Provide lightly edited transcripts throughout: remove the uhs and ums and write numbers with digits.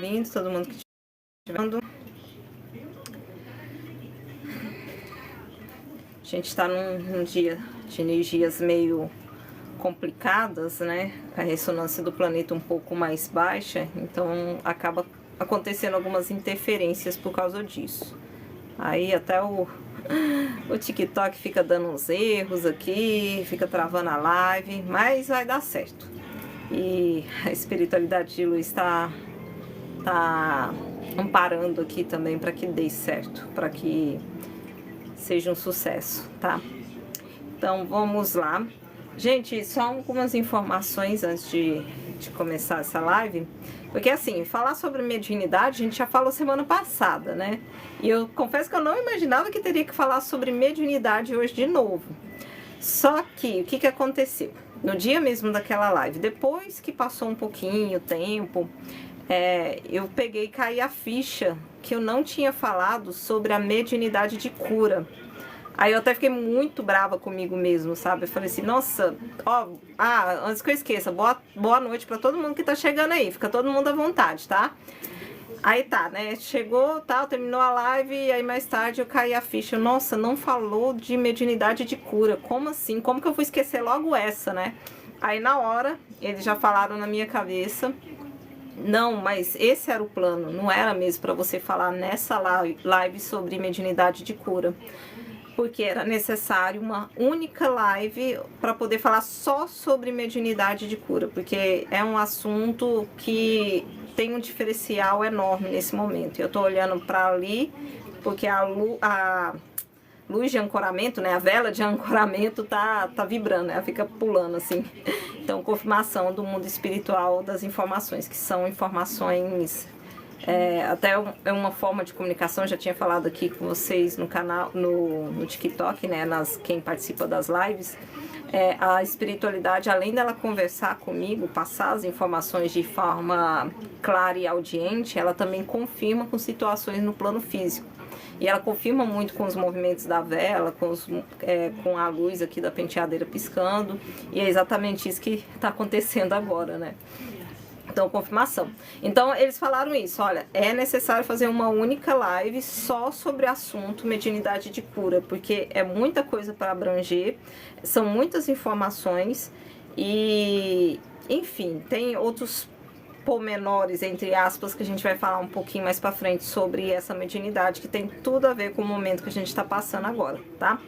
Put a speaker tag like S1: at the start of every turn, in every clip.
S1: bem-vindo, todo mundo que estiver vendo. A gente está num dia de energias meio complicadas, né? A ressonância do planeta um pouco mais baixa, então acaba acontecendo algumas interferências por causa disso. Aí até o TikTok fica dando uns erros aqui, fica travando a live, mas vai dar certo. E a espiritualidade de luz está amparando aqui também para que dê certo, para que seja um sucesso, tá? Então vamos lá. Gente, só algumas informações antes de começar essa live. Porque assim, falar sobre mediunidade a gente já falou semana passada, né? E eu confesso que eu não imaginava que teria que falar sobre mediunidade hoje de novo. Só que, o que aconteceu? No dia mesmo daquela live, depois que passou um pouquinho o tempo, eu peguei e caí a ficha que eu não tinha falado sobre a mediunidade de cura. Aí eu até fiquei muito brava comigo mesmo, sabe? Eu falei assim, nossa, antes que eu esqueça, boa noite pra todo mundo que tá chegando aí, fica todo mundo à vontade, tá? Aí tá, né? Chegou, tal, terminou a live, e aí mais tarde eu caí a ficha. Nossa, não falou de mediunidade de cura. Como assim? Como que eu vou esquecer logo essa, né? Aí na hora, eles já falaram na minha cabeça. Não, mas esse era o plano. Não era mesmo pra você falar nessa live sobre mediunidade de cura. Porque era necessário uma única live para poder falar só sobre mediunidade de cura. Porque é um assunto que tem um diferencial enorme nesse momento. Eu tô olhando para ali, porque a luz de ancoramento, né, a vela de ancoramento tá vibrando, ela fica pulando assim. Então, confirmação do mundo espiritual das informações, que são informações, até é uma forma de comunicação, já tinha falado aqui com vocês no canal, no TikTok, né, quem participa das lives. A espiritualidade, além dela conversar comigo, passar as informações de forma clara e audiente, ela também confirma com situações no plano físico. E ela confirma muito com os movimentos da vela, com a luz aqui da penteadeira piscando. E é exatamente isso que está acontecendo agora, né? Então, confirmação. Então, eles falaram isso, olha, é necessário fazer uma única live só sobre o assunto mediunidade de cura, porque é muita coisa para abranger, são muitas informações e, enfim, tem outros pormenores, entre aspas, que a gente vai falar um pouquinho mais para frente sobre essa mediunidade, que tem tudo a ver com o momento que a gente está passando agora, tá?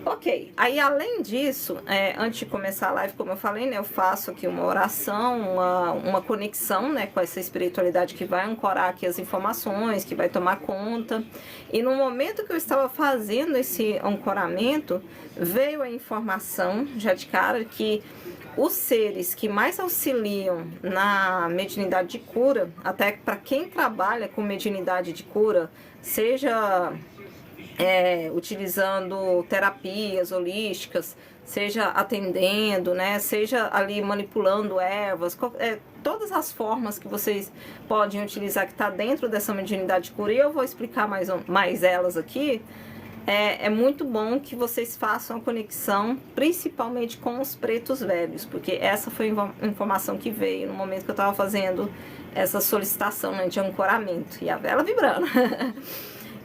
S1: Ok, aí além disso, antes de começar a live, como eu falei, né, eu faço aqui uma oração, uma conexão, né, com essa espiritualidade que vai ancorar aqui as informações, que vai tomar conta. E no momento que eu estava fazendo esse ancoramento, veio a informação, já de cara, que os seres que mais auxiliam na mediunidade de cura, até para quem trabalha com mediunidade de cura, seja utilizando terapias holísticas, seja atendendo, né, seja ali manipulando ervas, todas as formas que vocês podem utilizar que está dentro dessa mediunidade de cura, e eu vou explicar mais elas aqui. É muito bom que vocês façam a conexão, principalmente com os pretos velhos, porque essa foi a informação que veio no momento que eu estava fazendo essa solicitação, né, de ancoramento, e a vela vibrando.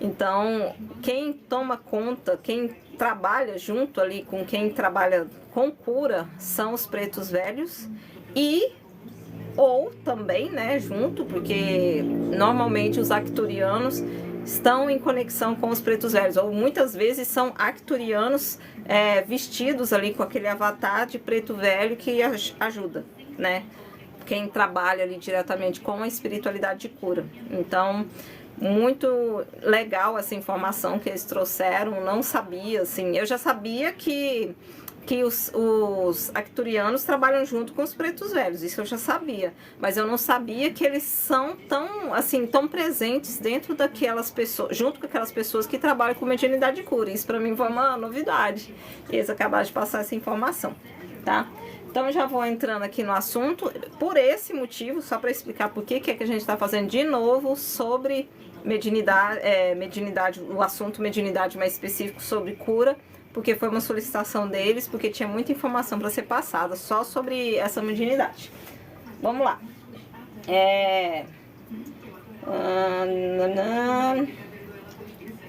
S1: Então, quem toma conta, quem trabalha junto ali com quem trabalha com cura, são os pretos velhos ou também, né, junto, porque normalmente os arcturianos estão em conexão com os pretos velhos, ou muitas vezes são arcturianos vestidos ali com aquele avatar de preto velho que ajuda, né, quem trabalha ali diretamente com a espiritualidade de cura. Então, muito legal essa informação que eles trouxeram, não sabia, assim, eu já sabia que os arcturianos trabalham junto com os pretos velhos, isso eu já sabia, mas eu não sabia que eles são tão presentes dentro daquelas pessoas, junto com aquelas pessoas que trabalham com mediunidade de cura. Isso para mim foi uma novidade, eles acabaram de passar essa informação, tá? Então, já vou entrando aqui no assunto, por esse motivo, só para explicar por que a gente está fazendo de novo sobre mediunidade, o assunto mediunidade mais específico sobre cura, porque foi uma solicitação deles, porque tinha muita informação para ser passada só sobre essa mediunidade. Vamos lá.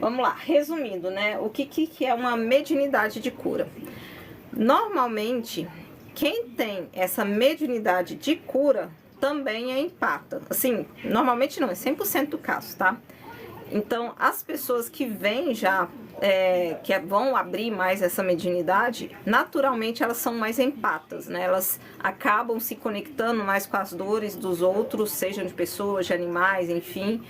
S1: Vamos lá, resumindo, né? O que é uma mediunidade de cura? Normalmente, quem tem essa mediunidade de cura também é empata. Assim, normalmente não, é 100% do caso, tá? Então, as pessoas que vêm já, que vão abrir mais essa mediunidade, naturalmente elas são mais empatas, né? Elas acabam se conectando mais com as dores dos outros, sejam de pessoas, de animais, enfim.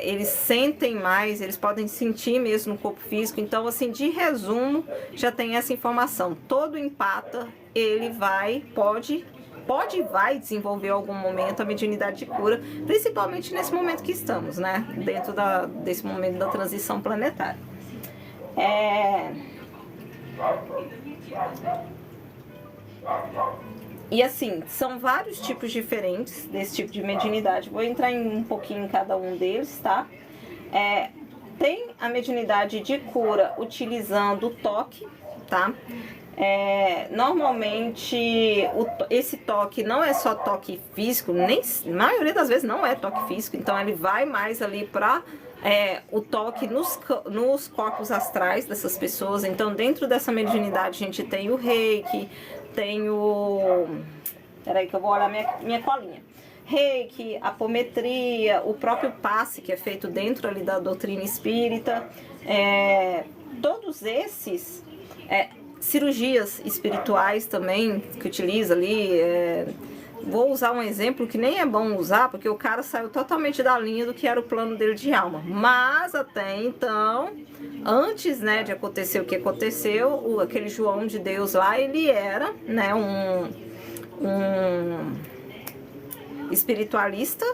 S1: Eles sentem mais, eles podem sentir mesmo no corpo físico. Então, assim, de resumo, já tem essa informação. Todo empata, ele pode e vai desenvolver em algum momento a mediunidade de cura, principalmente nesse momento que estamos, né? Dentro desse momento da transição planetária. E assim, são vários tipos diferentes desse tipo de mediunidade. Vou entrar um pouquinho em cada um deles, tá? Tem a mediunidade de cura utilizando o toque, tá? Normalmente esse toque não é só toque físico, nem na maioria das vezes não é toque físico, então ele vai mais ali para o toque nos corpos astrais dessas pessoas. Então dentro dessa mediunidade a gente tem o reiki, tem o... Peraí que eu vou olhar minha colinha. Reiki, apometria, o próprio passe que é feito dentro ali da doutrina espírita, todos esses... cirurgias espirituais também, que utiliza ali, vou usar um exemplo que nem é bom usar, porque o cara saiu totalmente da linha do que era o plano dele de alma, mas até então, antes, né, de acontecer o que aconteceu, aquele João de Deus lá, ele era, né, um espiritualista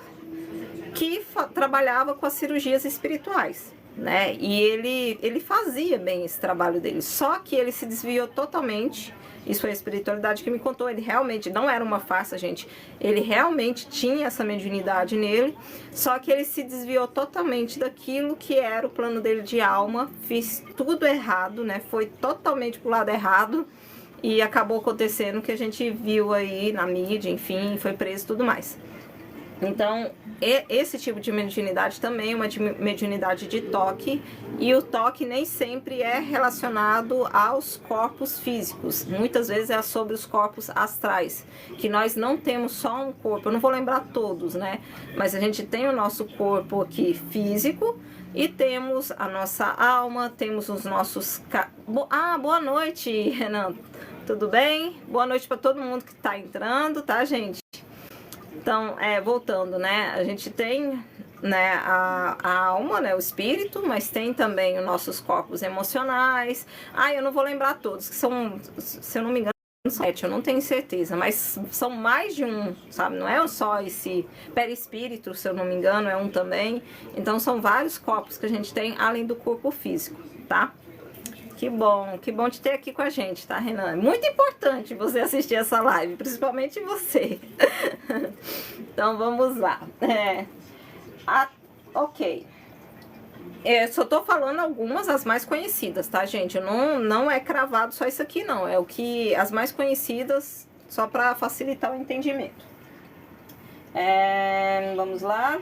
S1: que trabalhava com as cirurgias espirituais, né? E ele fazia bem esse trabalho dele, só que ele se desviou totalmente. Isso foi a espiritualidade que me contou. Ele realmente não era uma farsa, gente. Ele realmente tinha essa mediunidade nele, só que ele se desviou totalmente daquilo que era o plano dele de alma. Fiz tudo errado, né? Foi totalmente pro lado errado e acabou acontecendo o que a gente viu aí na mídia, enfim, foi preso e tudo mais. Então, esse tipo de mediunidade também é uma mediunidade de toque, e o toque nem sempre é relacionado aos corpos físicos. Muitas vezes é sobre os corpos astrais, que nós não temos só um corpo, eu não vou lembrar todos, né? Mas a gente tem o nosso corpo aqui físico, e temos a nossa alma, temos os nossos... boa noite, Renan, tudo bem? Boa noite para todo mundo que está entrando, tá, gente? Então, voltando, né, a gente tem, né, a alma, né, o espírito, mas tem também os nossos corpos emocionais. Eu não vou lembrar todos, que são, se eu não me engano, 7, eu não tenho certeza, mas são mais de um, sabe, não é só esse perispírito, se eu não me engano, é um também. Então, são vários corpos que a gente tem, além do corpo físico, tá? Que bom te ter aqui com a gente, tá, Renan? É muito importante você assistir essa live, principalmente você. Então, vamos lá. Ok. Só tô falando algumas, as mais conhecidas, tá, gente? Não é cravado só isso aqui, não. É as mais conhecidas, só para facilitar o entendimento. Vamos lá.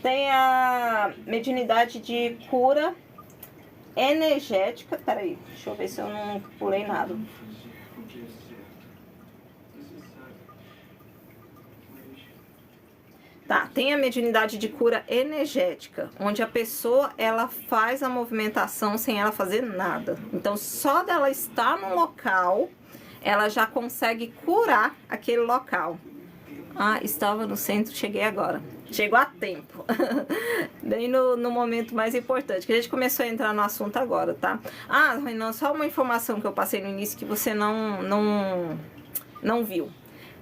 S1: Tem a mediunidade de cura energética. Peraí, deixa eu ver se eu não pulei nada. Tá, tem a mediunidade de cura energética, onde a pessoa, ela faz a movimentação sem ela fazer nada. Então, só dela estar no local, ela já consegue curar aquele local. Estava no centro, cheguei agora. Chegou a tempo. Bem no momento mais importante, que a gente começou a entrar no assunto agora, tá? Renan, só uma informação que eu passei no início que você não viu.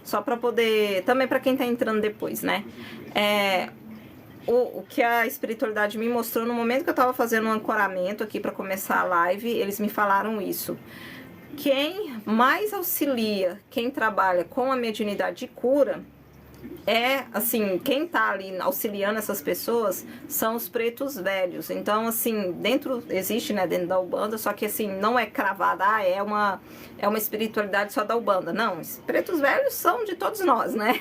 S1: Só para poder... Também para quem tá entrando depois, né? O que a espiritualidade me mostrou no momento que eu tava fazendo um ancoramento aqui para começar a live, eles me falaram isso. Quem mais auxilia, quem trabalha com a mediunidade de cura... assim, quem tá ali auxiliando essas pessoas são os pretos velhos. Então, assim, existe, né, dentro da Umbanda, só que assim, não é cravada, é uma espiritualidade só da Umbanda. Não, os pretos velhos são de todos nós, né?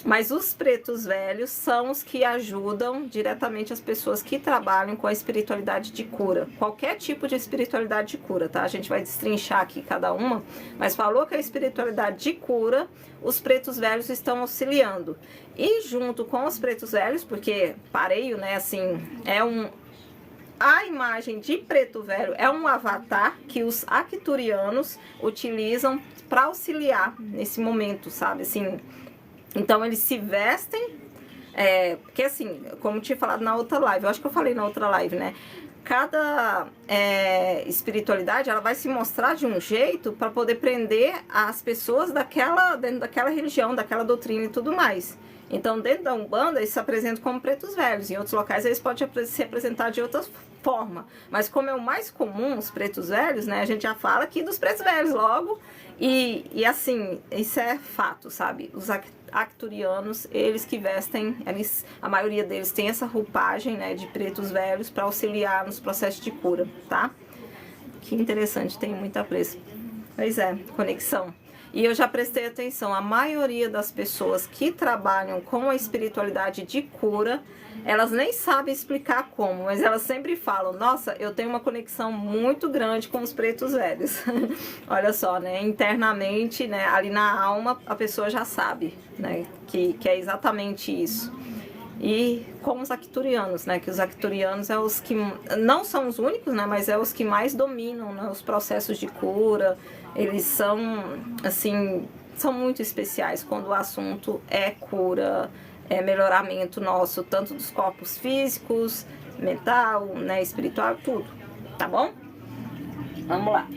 S1: Mas os pretos velhos são os que ajudam diretamente as pessoas que trabalham com a espiritualidade de cura. Qualquer tipo de espiritualidade de cura, tá? A gente vai destrinchar aqui cada uma, mas falou que a espiritualidade de cura, os pretos velhos estão auxiliando. E junto com os pretos velhos, porque pareio, né, assim, a imagem de preto velho é um avatar que os arcturianos utilizam para auxiliar nesse momento, sabe, assim. Então, eles se vestem, porque assim, como eu tinha falado na outra live, eu acho que eu falei na outra live, né? Cada espiritualidade, ela vai se mostrar de um jeito para poder prender as pessoas dentro daquela religião, daquela doutrina e tudo mais. Então, dentro da Umbanda, eles se apresentam como pretos velhos. Em outros locais, eles podem se apresentar de outra forma. Mas como é o mais comum, os pretos velhos, né? A gente já fala aqui dos pretos velhos logo. E assim, isso é fato, sabe? Os arcturianos, eles que vestem, a maioria deles tem essa roupagem, né, de pretos velhos para auxiliar nos processos de cura, tá? Que interessante, tem muita presa. Pois é, conexão. E eu já prestei atenção, a maioria das pessoas que trabalham com a espiritualidade de cura, elas nem sabem explicar como, mas elas sempre falam, nossa, eu tenho uma conexão muito grande com os pretos velhos. Olha só, né, internamente, né, ali na alma, a pessoa já sabe, né, que é exatamente isso. E com os arcturianos, né, que os arcturianos é os que, não são os únicos, né, mas é os que mais dominam, né, os processos de cura. Eles são, assim, são muito especiais quando o assunto é cura, é melhoramento nosso, tanto dos corpos físicos, mental, né, espiritual, tudo, tá bom? Vamos lá.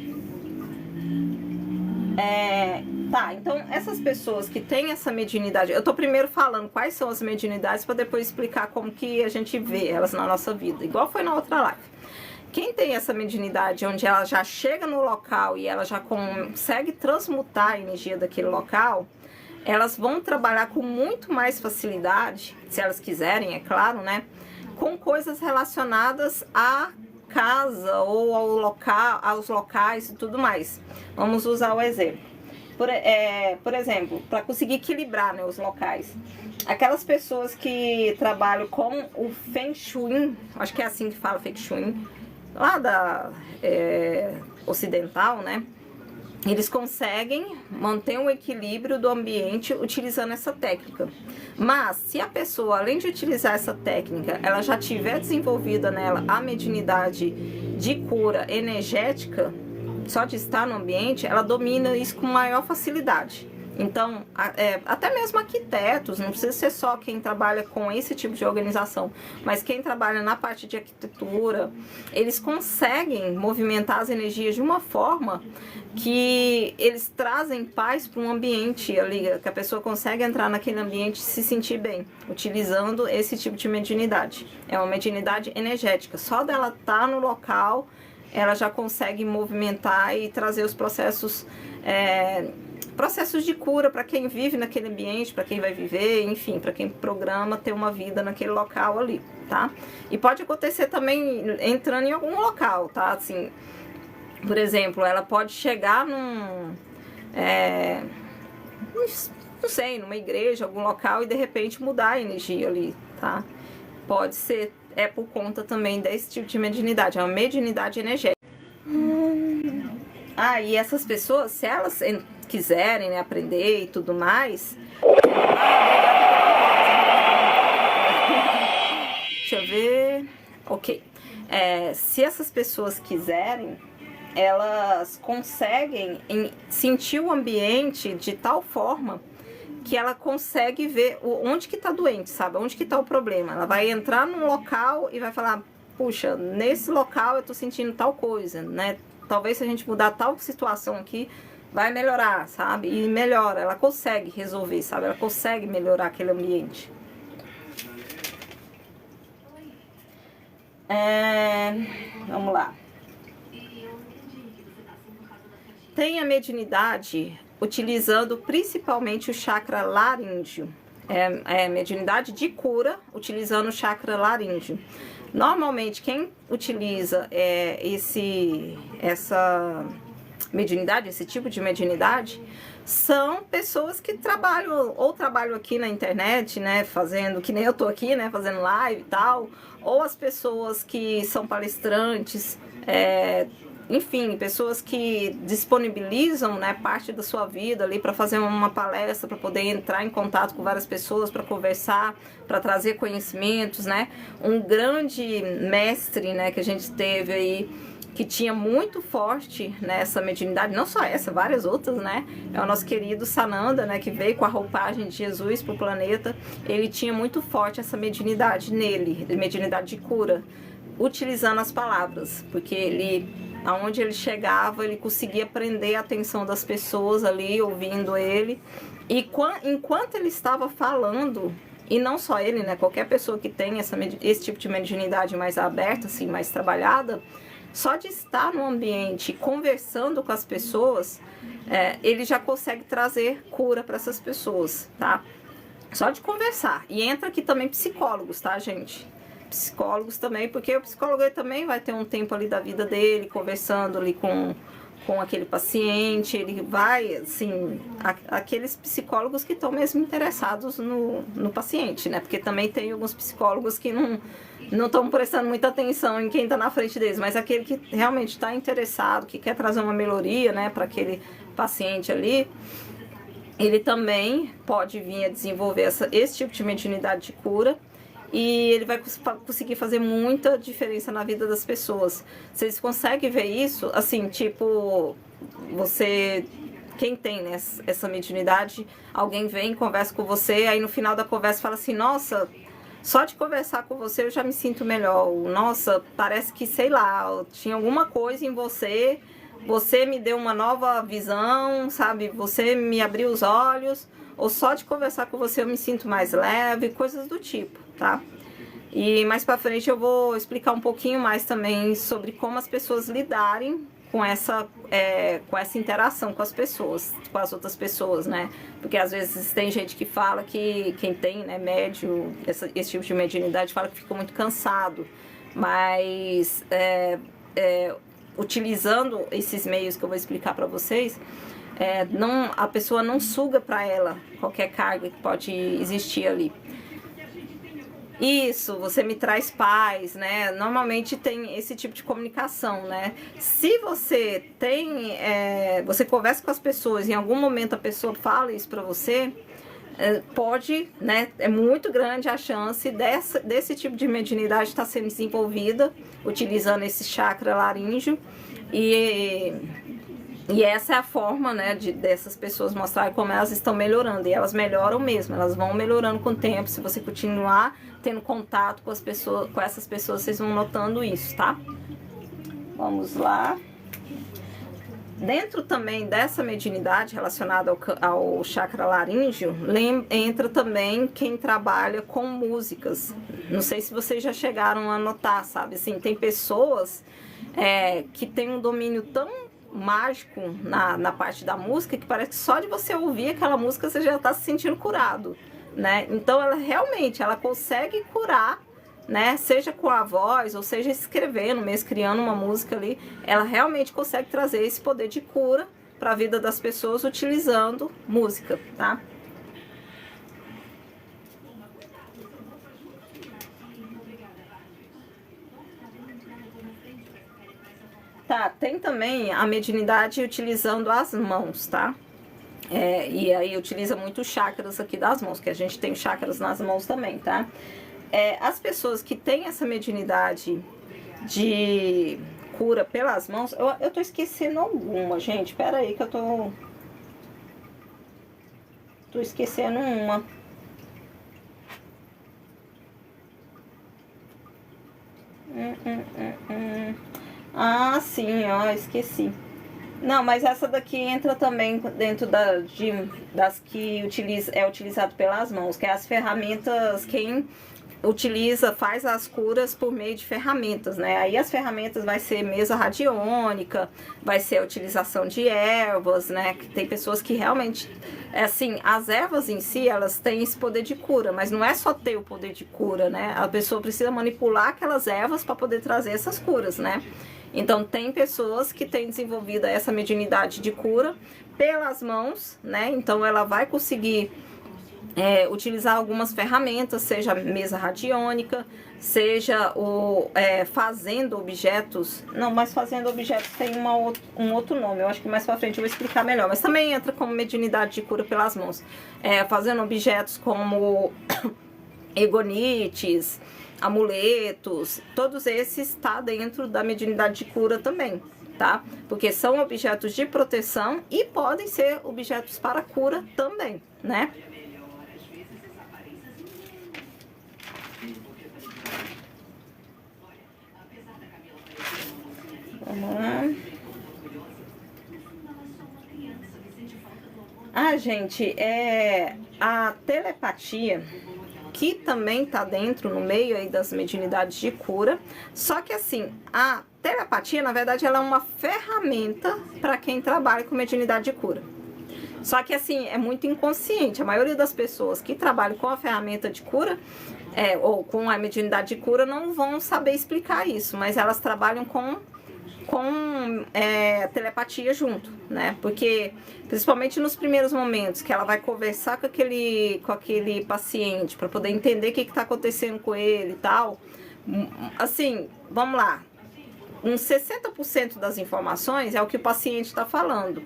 S1: Tá, então essas pessoas que têm essa mediunidade, eu tô primeiro falando quais são as mediunidades para depois explicar como que a gente vê elas na nossa vida, igual foi na outra live. Quem tem essa mediunidade onde ela já chega no local e ela já consegue transmutar a energia daquele local, elas vão trabalhar com muito mais facilidade, se elas quiserem, é claro, né? Com coisas relacionadas à casa ou ao local, aos locais e tudo mais. Vamos usar o exemplo. Por exemplo, para conseguir equilibrar, né, os locais. Aquelas pessoas que trabalham com o Feng Shui, acho que é assim que fala Feng Shui, lá da ocidental, né? Eles conseguem manter um equilíbrio do ambiente utilizando essa técnica. Mas, se a pessoa, além de utilizar essa técnica, ela já tiver desenvolvida nela a mediunidade de cura energética, só de estar no ambiente, ela domina isso com maior facilidade. Então, até mesmo arquitetos, não precisa ser só quem trabalha com esse tipo de organização, mas quem trabalha na parte de arquitetura, eles conseguem movimentar as energias de uma forma que eles trazem paz para um ambiente ali, que a pessoa consegue entrar naquele ambiente e se sentir bem, utilizando esse tipo de mediunidade. É uma mediunidade energética, só dela estar no local, ela já consegue movimentar e trazer os processos de cura para quem vive naquele ambiente, para quem vai viver, enfim, para quem programa ter uma vida naquele local ali, tá? E pode acontecer também entrando em algum local, tá? Assim, por exemplo, ela pode chegar não sei, numa igreja, algum local e de repente mudar a energia ali, tá? Pode ser, por conta também desse tipo de mediunidade, é uma mediunidade energética. E essas pessoas, se elas quiserem, né, aprender e tudo mais. Deixa eu ver. Ok. Se essas pessoas quiserem, elas conseguem sentir o ambiente de tal forma que ela consegue ver onde que tá doente, sabe? Onde que tá o problema. Ela vai entrar num local e vai falar, puxa, nesse local eu tô sentindo tal coisa, né? Talvez se a gente mudar tal situação aqui, vai melhorar, sabe? E melhora, ela consegue resolver, sabe? Ela consegue melhorar aquele ambiente. Vamos lá. Tem a mediunidade utilizando principalmente o chakra laríngeo. Mediunidade de cura utilizando o chakra laríngeo. Normalmente, quem utiliza essa mediunidade, esse tipo de mediunidade, são pessoas que trabalham aqui na internet, né, fazendo, que nem eu tô aqui, né, fazendo live e tal, ou as pessoas que são palestrantes, enfim, pessoas que disponibilizam, né, parte da sua vida ali para fazer uma palestra, para poder entrar em contato com várias pessoas, para conversar, para trazer conhecimentos, né? Um grande mestre, né, que a gente teve aí, que tinha muito forte nessa mediunidade, não só essa, várias outras, né? É o nosso querido Sananda, né, que veio com a roupagem de Jesus para o planeta. Ele tinha muito forte essa mediunidade nele, mediunidade de cura, utilizando as palavras, porque ele, aonde ele chegava, ele conseguia prender a atenção das pessoas ali, ouvindo ele. E enquanto ele estava falando, e não só ele, né, qualquer pessoa que tem esse tipo de mediunidade mais aberta, assim, mais trabalhada, só de estar no ambiente conversando com as pessoas, ele já consegue trazer cura para essas pessoas, tá? Só de conversar. E entra aqui também psicólogos, tá, gente? Psicólogos também, porque o psicólogo ele também vai ter um tempo ali da vida dele, conversando ali com aquele paciente, ele vai, assim, aqueles psicólogos que estão mesmo interessados no paciente, né? Porque também tem alguns psicólogos que não estão prestando muita atenção em quem está na frente deles, mas aquele que realmente está interessado, que quer trazer uma melhoria, né, para aquele paciente ali, ele também pode vir a desenvolver esse tipo de mediunidade de cura, e ele vai conseguir fazer muita diferença na vida das pessoas. Vocês conseguem ver isso? Assim, tipo, quem tem, né, essa mediunidade, alguém vem, conversa com você, aí no final da conversa fala assim, nossa, só de conversar com você eu já me sinto melhor. Nossa, parece que, sei lá, tinha alguma coisa em você, você me deu uma nova visão, sabe? Você me abriu os olhos, ou só de conversar com você eu me sinto mais leve, coisas do tipo, tá? E mais pra frente eu vou explicar um pouquinho mais também sobre como as pessoas lidarem com essa interação com as pessoas, com as outras pessoas, né? Porque às vezes tem gente que fala que quem tem, né, médium, esse tipo de mediunidade, fala que fica muito cansado, mas utilizando esses meios que eu vou explicar para vocês, a pessoa não suga para ela qualquer carga que pode existir ali. Isso, você me traz paz, né? Normalmente tem esse tipo de comunicação, né? Se você você conversa com as pessoas e em algum momento a pessoa fala isso pra você, pode, né? É muito grande a chance desse tipo de mediunidade estar sendo desenvolvida utilizando esse chakra laríngeo, e essa é a forma, né, dessas pessoas mostrarem como elas estão melhorando. E elas melhoram mesmo, elas vão melhorando com o tempo. Se você continuar tendo contato com essas pessoas, vocês vão notando isso, tá? Vamos lá. Dentro também dessa mediunidade relacionada ao chakra laríngeo, entra também quem trabalha com músicas. Não sei se vocês já chegaram a notar, sabe? Assim, tem pessoas que têm um domínio tão mágico na parte da música que parece que só de você ouvir aquela música você já está se sentindo curado, né? Então ela realmente consegue curar, né? Seja com a voz ou seja escrevendo mesmo, criando uma música ali, ela realmente consegue trazer esse poder de cura para a vida das pessoas utilizando música, tá? Tá, tem também a mediunidade utilizando as mãos, tá? E aí utiliza muito os chakras aqui das mãos, que a gente tem chakras nas mãos também, tá? As pessoas que têm essa mediunidade de cura pelas mãos, eu tô esquecendo alguma, gente, pera aí que eu tô esquecendo uma. Ah, sim, ó, esqueci. Não, mas essa daqui entra também dentro das que é utilizado pelas mãos, que é as ferramentas, quem faz as curas por meio de ferramentas, né? Aí as ferramentas vai ser mesa radiônica, vai ser a utilização de ervas, né? Que tem pessoas que realmente, assim, as ervas em si, elas têm esse poder de cura, mas não é só ter o poder de cura, né? A pessoa precisa manipular aquelas ervas para poder trazer essas curas, né? Então, tem pessoas que têm desenvolvido essa mediunidade de cura pelas mãos, né? Então ela vai conseguir utilizar algumas ferramentas, seja a mesa radiônica, seja fazendo objetos. Não, mas fazendo objetos tem um outro nome, eu acho que mais pra frente eu vou explicar melhor, mas também entra como mediunidade de cura pelas mãos. Fazendo objetos como egonites, amuletos, todos esses tá dentro da mediunidade de cura também, tá? Porque são objetos de proteção e podem ser objetos para cura também, né? Vamos lá. Gente, a telepatia, que também tá dentro, no meio aí das mediunidades de cura, só que assim, a telepatia, na verdade, ela é uma ferramenta para quem trabalha com mediunidade de cura. Só que assim, é muito inconsciente. A maioria das pessoas que trabalham com a ferramenta de cura, ou com a mediunidade de cura, não vão saber explicar isso, mas elas trabalham com telepatia junto, né? Porque principalmente nos primeiros momentos que ela vai conversar com aquele paciente para poder entender o que está acontecendo com ele e tal, assim, vamos lá, uns 60% das informações é o que o paciente está falando,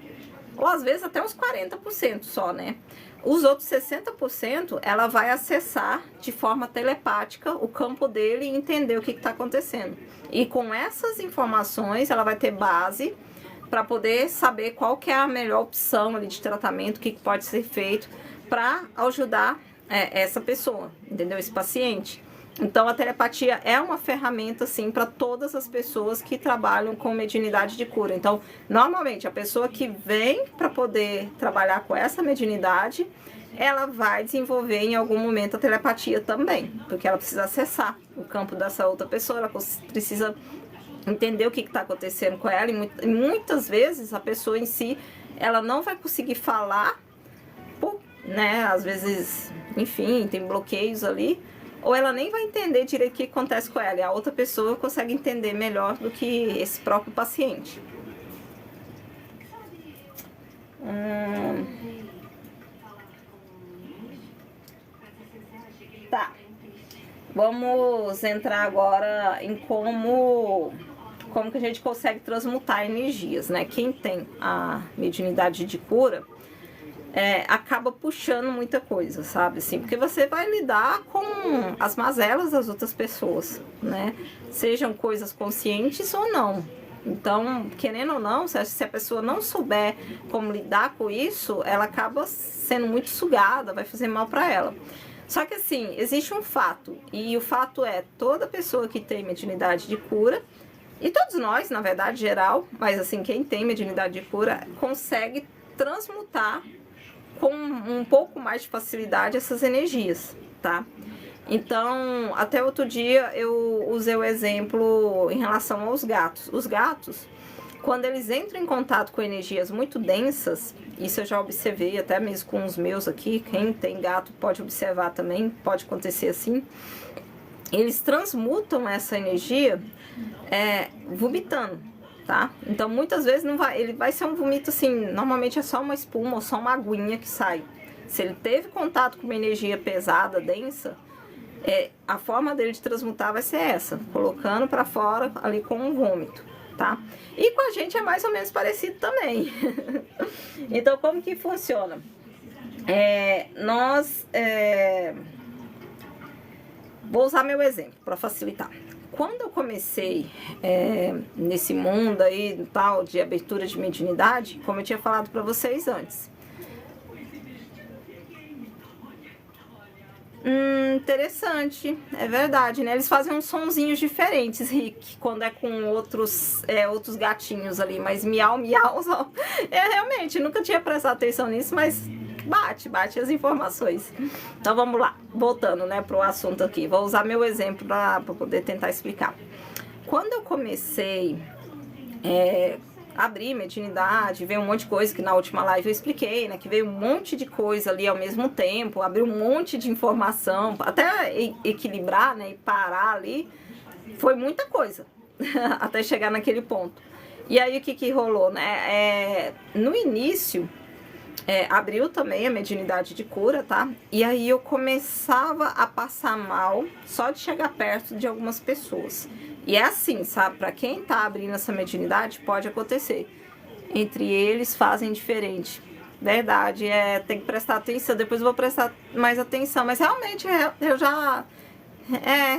S1: ou às vezes até uns 40% só, né? Os outros 60% ela vai acessar de forma telepática o campo dele e entender o que está acontecendo. E com essas informações ela vai ter base para poder saber qual que é a melhor opção ali de tratamento, o que pode ser feito para ajudar essa pessoa, entendeu? Esse paciente. Então a telepatia é uma ferramenta sim para todas as pessoas que trabalham com mediunidade de cura. Então, normalmente a pessoa que vem para poder trabalhar com essa mediunidade, ela vai desenvolver em algum momento a telepatia também, porque ela precisa acessar o campo dessa outra pessoa, ela precisa entender o que está acontecendo com ela, e muitas vezes a pessoa em si, ela não vai conseguir falar, né? Às vezes, enfim, tem bloqueios ali, ou ela nem vai entender direito o que acontece com ela, e a outra pessoa consegue entender melhor do que esse próprio paciente. Tá. Vamos entrar agora em como que a gente consegue transmutar energias, né? Quem tem a mediunidade de cura acaba puxando muita coisa, sabe? Assim, porque você vai lidar com as mazelas das outras pessoas, né? Sejam coisas conscientes ou não. Então, querendo ou não, se a pessoa não souber como lidar com isso, ela acaba sendo muito sugada, vai fazer mal para ela. Só que assim, existe um fato, e o fato é, toda pessoa que tem mediunidade de cura, e todos nós, na verdade, geral, mas assim, quem tem mediunidade de cura, consegue transmutar com um pouco mais de facilidade essas energias, tá? Então, até outro dia eu usei o exemplo em relação aos gatos. Os gatos, quando eles entram em contato com energias muito densas, isso eu já observei até mesmo com os meus aqui, quem tem gato pode observar também, pode acontecer assim, eles transmutam essa energia vomitando, tá? Então muitas vezes ele vai ser um vomito assim, normalmente é só uma espuma ou só uma aguinha que sai. Se ele teve contato com uma energia pesada, densa, a forma dele de transmutar vai ser essa, colocando para fora ali com um vômito, tá? E com a gente é mais ou menos parecido também. Então como que funciona? Vou usar meu exemplo para facilitar. Quando eu comecei nesse mundo aí tal de abertura de mediunidade, como eu tinha falado para vocês antes, interessante, é verdade, né? Eles fazem uns sonzinhos diferentes, Rick, quando é com outros gatinhos ali, mas miau, miau, realmente, nunca tinha prestado atenção nisso, mas bate as informações. Então vamos lá, voltando, né, pro assunto aqui, vou usar meu exemplo para poder tentar explicar. Quando eu comecei abrir mediunidade, veio um monte de coisa que na última live eu expliquei, né, que veio um monte de coisa ali ao mesmo tempo, abriu um monte de informação, até equilibrar, né, e parar ali, foi muita coisa, até chegar naquele ponto. E aí o que rolou, né, no início abriu também a mediunidade de cura, tá? E aí eu começava a passar mal só de chegar perto de algumas pessoas. E é assim, sabe? Pra quem tá abrindo essa mediunidade, pode acontecer. Entre eles fazem diferente. Verdade, tem que prestar atenção. Depois eu vou prestar mais atenção. Mas realmente, eu já...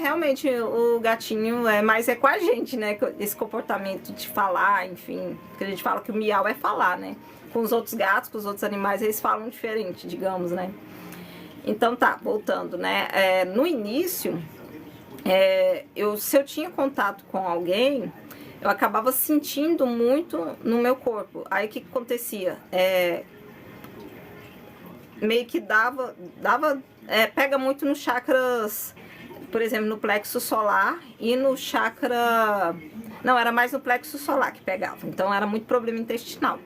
S1: realmente o gatinho mais com a gente, né? Esse comportamento de falar, enfim. Que a gente fala que o miau é falar, né? Com os outros gatos, com os outros animais, eles falam diferente, digamos, né? Então tá, voltando, né? No início, se eu tinha contato com alguém, eu acabava sentindo muito no meu corpo. Aí o que acontecia? Meio que pega muito nos chakras, por exemplo, no plexo solar e no chakra... Não, era mais no plexo solar que pegava. Então era muito problema intestinal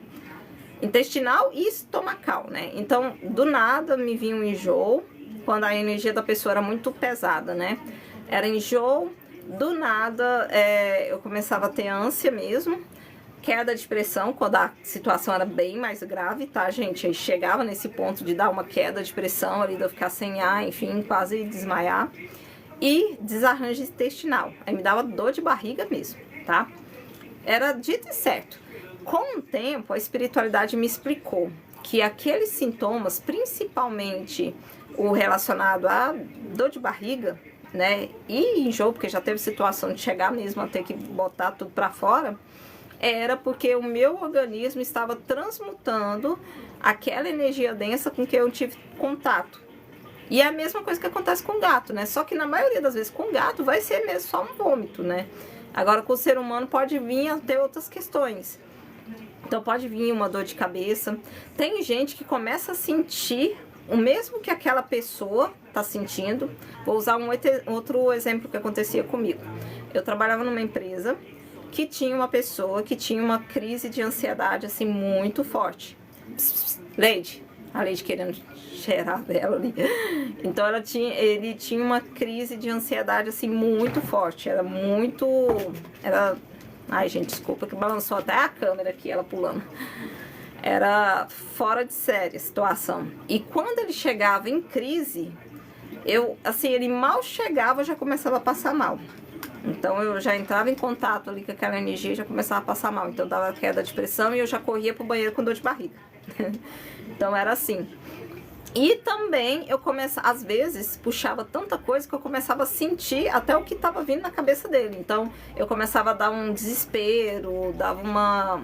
S1: e estomacal, né? Então, do nada me vinha um enjoo, quando a energia da pessoa era muito pesada, né? Era enjoo, do nada eu começava a ter ânsia mesmo, queda de pressão, quando a situação era bem mais grave, tá, gente? Aí chegava nesse ponto de dar uma queda de pressão ali, de eu ficar sem ar, enfim, quase desmaiar. E desarranjo intestinal, aí me dava dor de barriga mesmo, tá? Era dito e certo. Com o tempo, a espiritualidade me explicou que aqueles sintomas, principalmente o relacionado a dor de barriga, né, e enjoo, porque já teve situação de chegar mesmo a ter que botar tudo pra fora, era porque o meu organismo estava transmutando aquela energia densa com que eu tive contato. E é a mesma coisa que acontece com o gato, né? Só que na maioria das vezes com o gato vai ser mesmo só um vômito, né? Agora com o ser humano pode vir a ter outras questões. Então pode vir uma dor de cabeça. Tem gente que começa a sentir o mesmo que aquela pessoa está sentindo. Vou usar outro exemplo que acontecia comigo. Eu trabalhava numa empresa que tinha uma pessoa que tinha uma crise de ansiedade assim muito forte. Leide, a Leide querendo cheirar dela ali. Então ele tinha uma crise de ansiedade assim muito forte. Ai, gente, desculpa que balançou até a câmera aqui, ela pulando. Era fora de série a situação. E quando ele chegava em crise, ele mal chegava, já começava a passar mal. Então eu já entrava em contato ali com aquela energia e já começava a passar mal. Então dava queda de pressão e eu já corria pro banheiro com dor de barriga. Então era assim. E também eu começava, às vezes, puxava tanta coisa que eu começava a sentir até o que estava vindo na cabeça dele. Então eu começava a dar um desespero, dava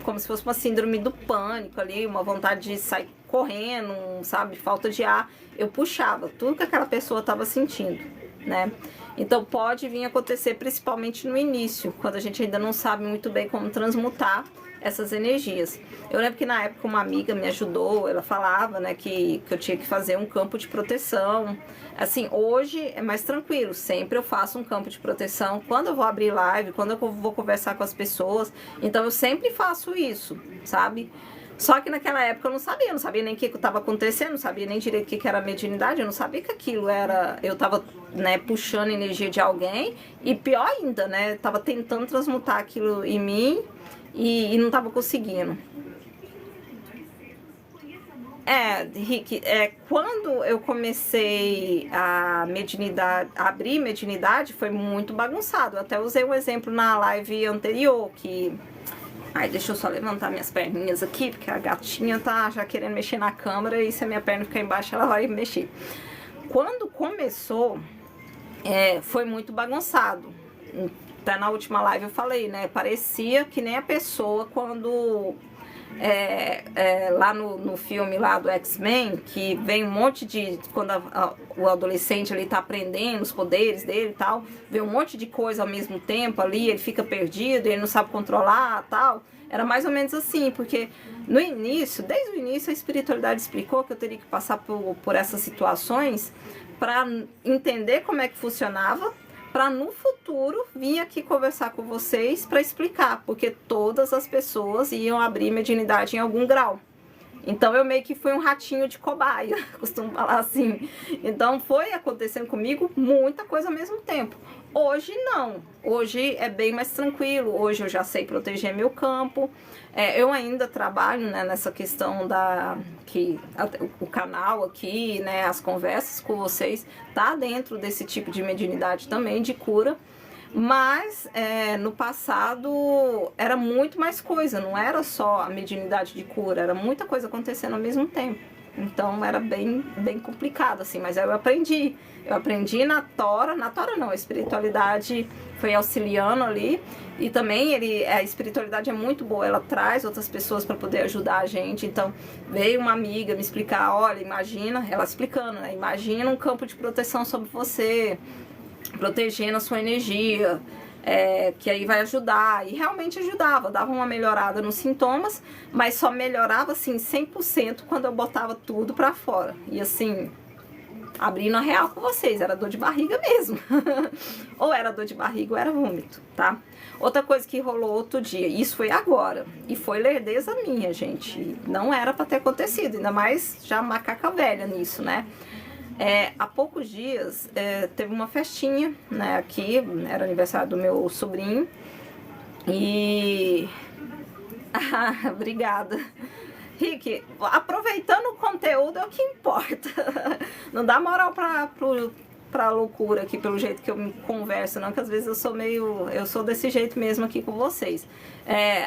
S1: como se fosse uma síndrome do pânico ali, uma vontade de sair correndo, sabe, falta de ar. Eu puxava tudo que aquela pessoa estava sentindo, né? Então pode vir a acontecer principalmente no início, quando a gente ainda não sabe muito bem como transmutar essas energias. Eu lembro que na época uma amiga me ajudou, ela falava, né, que eu tinha que fazer um campo de proteção. Assim, hoje é mais tranquilo, sempre eu faço um campo de proteção, quando eu vou abrir live, quando eu vou conversar com as pessoas, então eu sempre faço isso, sabe? Só que naquela época eu não sabia nem o que estava acontecendo, não sabia nem direito o que era mediunidade, eu não sabia que aquilo era, eu estava, né, puxando energia de alguém, e pior ainda, né, estava tentando transmutar aquilo em mim, e não tava conseguindo. Rick, quando eu comecei a abrir mediunidade, foi muito bagunçado. Eu até usei um exemplo na live anterior, que... Ai, deixa eu só levantar minhas perninhas aqui, porque a gatinha tá já querendo mexer na câmera, e se a minha perna ficar embaixo, ela vai mexer. Quando começou, foi muito bagunçado. Até na última live eu falei, né? Parecia que nem a pessoa quando... lá no filme lá do X-Men, que vem um monte de... Quando o adolescente ali tá aprendendo os poderes dele e tal, vê um monte de coisa ao mesmo tempo ali, ele fica perdido, ele não sabe controlar e tal. Era mais ou menos assim, porque no início, desde o início, a espiritualidade explicou que eu teria que passar por essas situações para entender como é que funcionava, para no futuro vir aqui conversar com vocês para explicar, porque todas as pessoas iam abrir mediunidade em algum grau. Então eu meio que fui um ratinho de cobaia, costumo falar assim. Então foi acontecendo comigo muita coisa ao mesmo tempo. Hoje não, hoje é bem mais tranquilo, hoje eu já sei proteger meu campo. Eu ainda trabalho, né, nessa questão o canal aqui, né, as conversas com vocês, tá dentro desse tipo de mediunidade também, de cura. Mas no passado era muito mais coisa, não era só a mediunidade de cura, era muita coisa acontecendo ao mesmo tempo. Então era bem complicado, assim, mas eu aprendi. Eu aprendi na Tora não, a espiritualidade foi auxiliando ali. E também a espiritualidade é muito boa, ela traz outras pessoas para poder ajudar a gente. Então veio uma amiga me explicar, olha, imagina, ela explicando, né? Imagina um campo de proteção sobre você, protegendo a sua energia. Que aí vai ajudar, e realmente ajudava, dava uma melhorada nos sintomas, mas só melhorava assim 100% quando eu botava tudo pra fora. E assim, abrindo a real com vocês, era dor de barriga mesmo. Ou era dor de barriga ou era vômito, tá? Outra coisa que rolou outro dia, isso foi agora, e foi lerdeza minha, gente, não era pra ter acontecido, ainda mais já macaca velha nisso, né? Há poucos dias teve uma festinha, né, aqui, era aniversário do meu sobrinho, e... obrigada. Rick, aproveitando o conteúdo é o que importa, não dá moral pra loucura aqui, pelo jeito que eu me converso, não, que às vezes eu sou desse jeito mesmo aqui com vocês.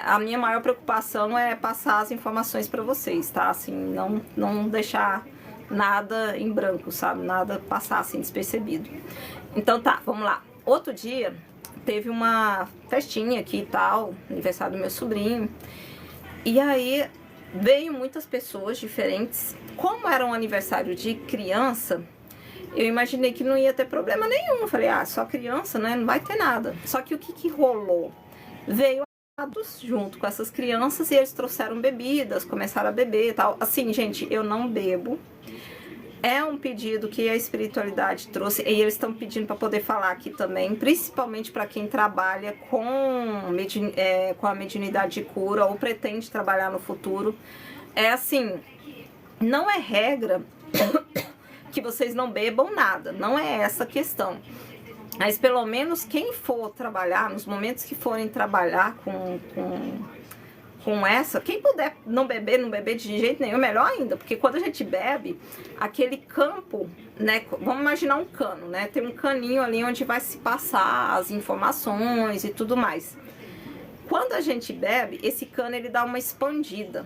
S1: A minha maior preocupação é passar as informações pra vocês, tá, assim, não deixar nada em branco, sabe? Nada passar assim despercebido. Então tá, vamos lá. Outro dia teve uma festinha aqui e tal, aniversário do meu sobrinho. E aí veio muitas pessoas diferentes. Como era um aniversário de criança, eu imaginei que não ia ter problema nenhum. Eu falei, só criança, né? Não vai ter nada. Só que o que rolou? Veio junto com essas crianças e eles trouxeram bebidas, começaram a beber e tal. Assim, gente, eu não bebo. É um pedido que a espiritualidade trouxe e eles estão pedindo para poder falar aqui também, principalmente para quem trabalha com a mediunidade de cura ou pretende trabalhar no futuro. Assim, não é regra que vocês não bebam nada, não é essa a questão. Mas pelo menos quem for trabalhar, nos momentos que forem trabalhar com essa, quem puder não beber de jeito nenhum, melhor ainda, porque quando a gente bebe, aquele campo, né, vamos imaginar um cano, né, tem um caninho ali onde vai se passar as informações e tudo mais. Quando a gente bebe, esse cano ele dá uma expandida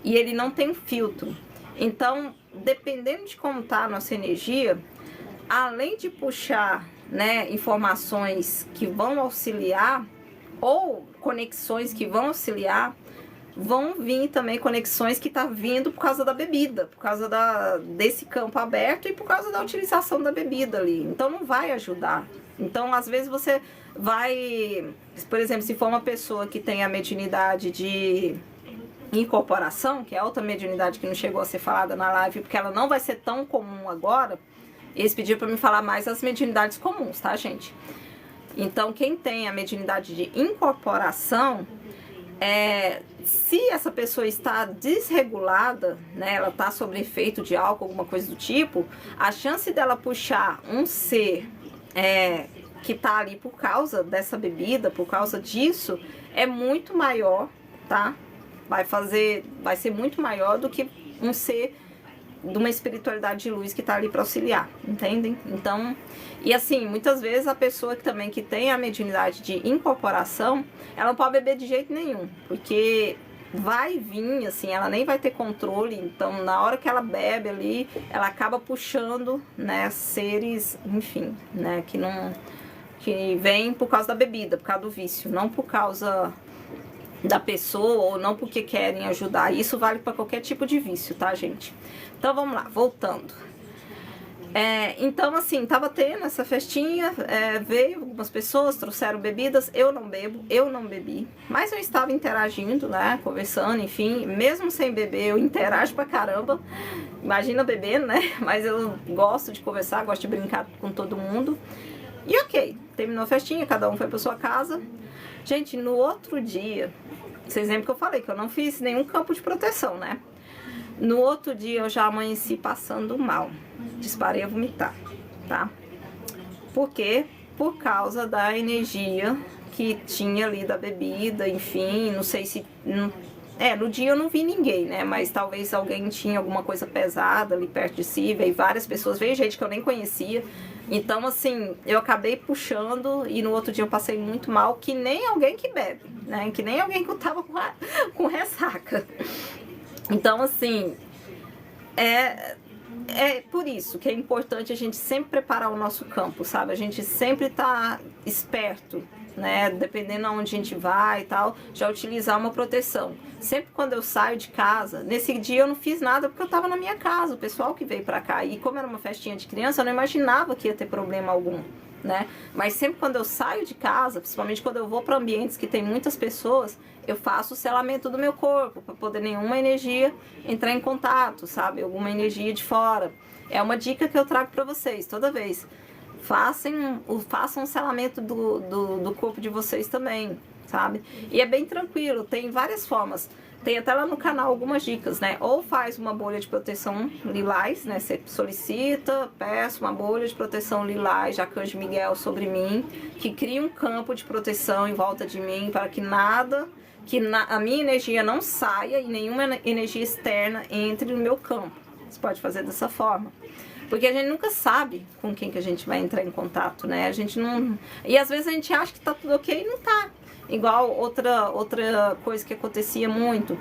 S1: e ele não tem filtro. Então, dependendo de como tá a nossa energia, além de puxar, né, informações que vão auxiliar ou conexões que vão auxiliar, vão vir também conexões que tá vindo por causa da bebida, por causa desse campo aberto e por causa da utilização da bebida ali. Então não vai ajudar. Então às vezes você vai, por exemplo, se for uma pessoa que tem a mediunidade de incorporação, que é outra mediunidade que não chegou a ser falada na live, porque ela não vai ser tão comum agora, eles pediram para me falar mais as mediunidades comuns, tá, gente? Então, quem tem a mediunidade de incorporação, se essa pessoa está desregulada, né, ela está sob efeito de álcool, alguma coisa do tipo, a chance dela puxar um ser que está ali por causa dessa bebida, por causa disso, é muito maior, tá? Vai ser muito maior do que um ser de uma espiritualidade de luz que tá ali para auxiliar, entendem? Então, e assim, muitas vezes a pessoa que tem a mediunidade de incorporação, ela não pode beber de jeito nenhum, porque vai vir, assim, ela nem vai ter controle, então na hora que ela bebe ali, ela acaba puxando, né, seres, enfim, né, que vem por causa da bebida, por causa do vício, não por causa da pessoa ou não porque querem ajudar. Isso vale para qualquer tipo de vício, tá, gente? Então vamos lá, voltando. Então assim, tava tendo essa festinha, veio algumas pessoas, trouxeram bebidas, eu não bebo, eu não bebi, mas eu estava interagindo, né, conversando, enfim, mesmo sem beber eu interajo pra caramba, imagina bebendo, né, mas eu gosto de conversar, gosto de brincar com todo mundo, e ok, terminou a festinha, cada um foi pra sua casa. Gente, no outro dia, vocês lembram que eu falei que eu não fiz nenhum campo de proteção, né? No outro dia eu já amanheci passando mal, disparei a vomitar, tá? Por quê? por causa da energia que tinha ali da bebida, enfim, não sei se... no dia eu não vi ninguém, né? Mas talvez alguém tinha alguma coisa pesada ali perto de si, veio várias pessoas, veio gente que eu nem conhecia. Então, assim, eu acabei puxando e no outro dia eu passei muito mal, que nem alguém que bebe, né? Que nem alguém que tava com ressaca. Então, assim, é por isso que é importante a gente sempre preparar o nosso campo, sabe? A gente sempre tá esperto, né? Dependendo aonde a gente vai e tal, já utilizar uma proteção. Sempre quando eu saio de casa, nesse dia eu não fiz nada porque eu tava na minha casa, o pessoal que veio pra cá. E como era uma festinha de criança, eu não imaginava que ia ter problema algum, né? Mas sempre quando eu saio de casa, principalmente quando eu vou para ambientes que tem muitas pessoas, eu faço o selamento do meu corpo, para poder nenhuma energia entrar em contato, sabe? Alguma energia de fora. É uma dica que eu trago para vocês toda vez. Façam um selamento do corpo de vocês também, sabe? E é bem tranquilo, tem várias formas. Tem até lá no canal algumas dicas, né? Ou faz uma bolha de proteção lilás, né? Você solicita, peço uma bolha de proteção lilás, Arcanjo Miguel sobre mim, que cria um campo de proteção em volta de mim para que nada, a minha energia não saia e nenhuma energia externa entre no meu campo. Você pode fazer dessa forma. Porque a gente nunca sabe com quem que a gente vai entrar em contato, né? A gente não... E às vezes a gente acha que tá tudo ok e não tá. Igual outra coisa que acontecia muito.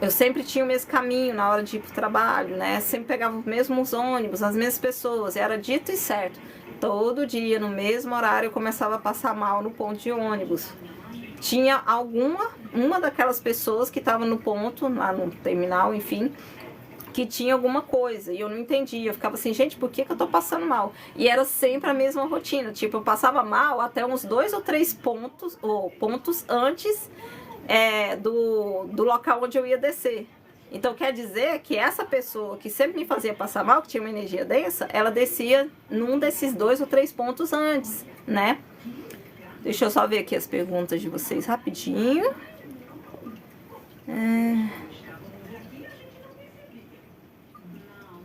S1: Eu sempre tinha o mesmo caminho na hora de ir pro trabalho, né? Sempre pegava os mesmos ônibus, as mesmas pessoas. Era dito e certo. Todo dia, no mesmo horário, eu começava a passar mal no ponto de ônibus. Tinha uma daquelas pessoas que estava no ponto, lá no terminal, enfim, que tinha alguma coisa, e eu não entendia, eu ficava assim, gente, por que eu tô passando mal? E era sempre a mesma rotina, tipo, eu passava mal até uns 2 ou 3 pontos antes do local onde eu ia descer. Então quer dizer que essa pessoa que sempre me fazia passar mal, que tinha uma energia densa, ela descia num desses 2 ou 3 pontos antes, né? Deixa eu só ver aqui as perguntas de vocês rapidinho.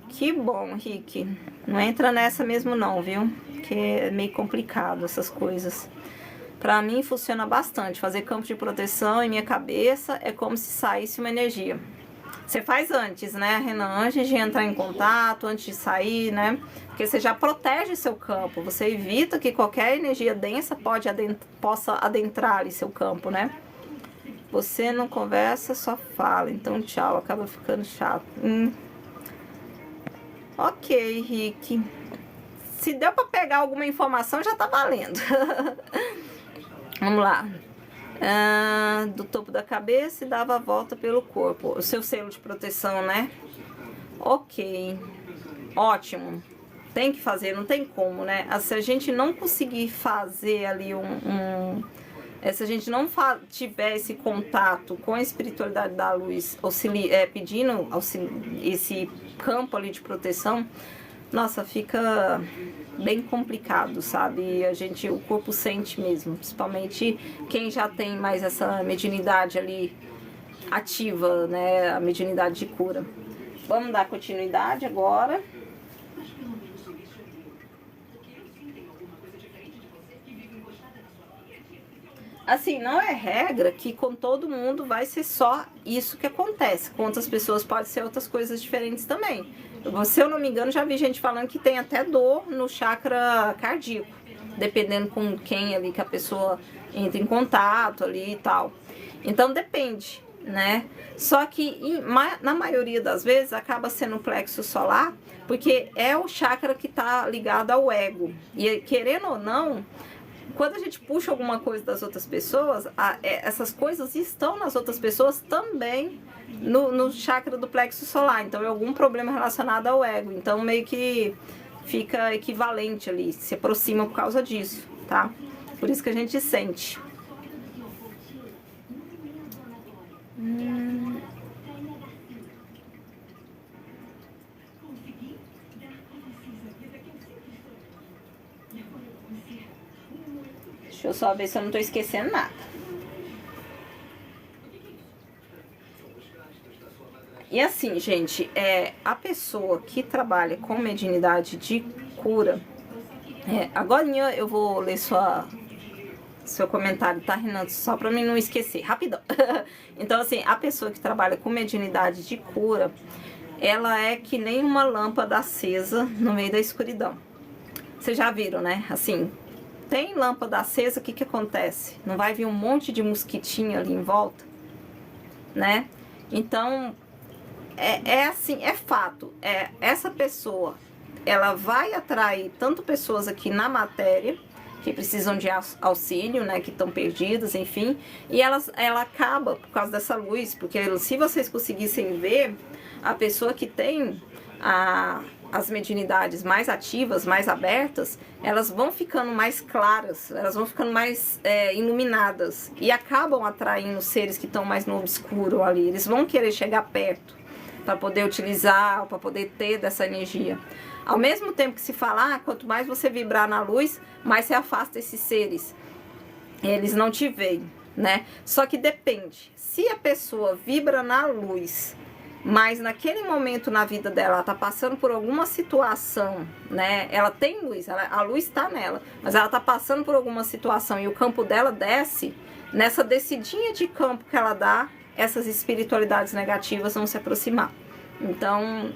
S1: Que bom, Rick. Não entra nessa mesmo não, viu? Que é meio complicado essas coisas. Pra mim funciona bastante. Fazer campo de proteção em minha cabeça é como se saísse uma energia. Você faz antes, né, Renan? Antes de entrar em contato, antes de sair, né? Porque você já protege seu campo. Você evita que qualquer energia densa possa adentrar ali seu campo, né? Você não conversa, só fala. Então, tchau. Acaba ficando chato. Ok, Rick. Se deu pra pegar alguma informação, já tá valendo. Vamos lá. Do topo da cabeça e dava a volta pelo corpo. O seu selo de proteção, né? Ok. Ótimo. Tem que fazer, não tem como, né? Se a gente não conseguir fazer ali se a gente não tiver esse contato com a espiritualidade da luz, pedindo esse campo ali de proteção, nossa, fica bem complicado, sabe? O corpo sente mesmo, principalmente quem já tem mais essa mediunidade ali ativa, né? A mediunidade de cura. Vamos dar continuidade agora. Assim, não é regra que com todo mundo vai ser só isso que acontece. Com outras pessoas pode ser outras coisas diferentes também. Se eu não me engano, já vi gente falando que tem até dor no chakra cardíaco, dependendo com quem ali que a pessoa entra em contato ali e tal. Então depende, né? Só que na maioria das vezes acaba sendo o plexo solar, porque é o chakra que está ligado ao ego. E querendo ou não, quando a gente puxa alguma coisa das outras pessoas, essas coisas estão nas outras pessoas também no chakra do plexo solar. Então é algum problema relacionado ao ego. Então meio que fica equivalente ali, se aproxima por causa disso, tá? Por isso que a gente sente. Deixa eu só ver se eu não tô esquecendo nada. E assim, gente, a pessoa que trabalha com mediunidade de cura, Agorinha eu vou ler seu comentário, tá, Renato? Só pra mim não esquecer, rapidão. Então, assim, a pessoa que trabalha com mediunidade de cura, ela é que nem uma lâmpada acesa no meio da escuridão. Vocês já viram, né? Assim, tem lâmpada acesa, o que que acontece? Não vai vir um monte de mosquitinho ali em volta, né? Então, assim, é fato. Essa pessoa, ela vai atrair tanto pessoas aqui na matéria, que precisam de auxílio, né, que estão perdidas, enfim, e ela acaba por causa dessa luz, porque se vocês conseguissem ver, a pessoa que tem as mediunidades mais ativas, mais abertas, elas vão ficando mais claras, elas vão ficando mais iluminadas, e acabam atraindo seres que estão mais no obscuro ali, eles vão querer chegar perto, para poder utilizar, para poder ter dessa energia. Ao mesmo tempo que se fala, quanto mais você vibrar na luz, mais você afasta esses seres. Eles não te veem, né? Só que depende. Se a pessoa vibra na luz, mas naquele momento na vida dela, ela tá passando por alguma situação, né? Ela tem luz, a luz tá nela, mas ela tá passando por alguma situação e o campo dela desce, nessa descidinha de campo que ela dá, essas espiritualidades negativas vão se aproximar. Então,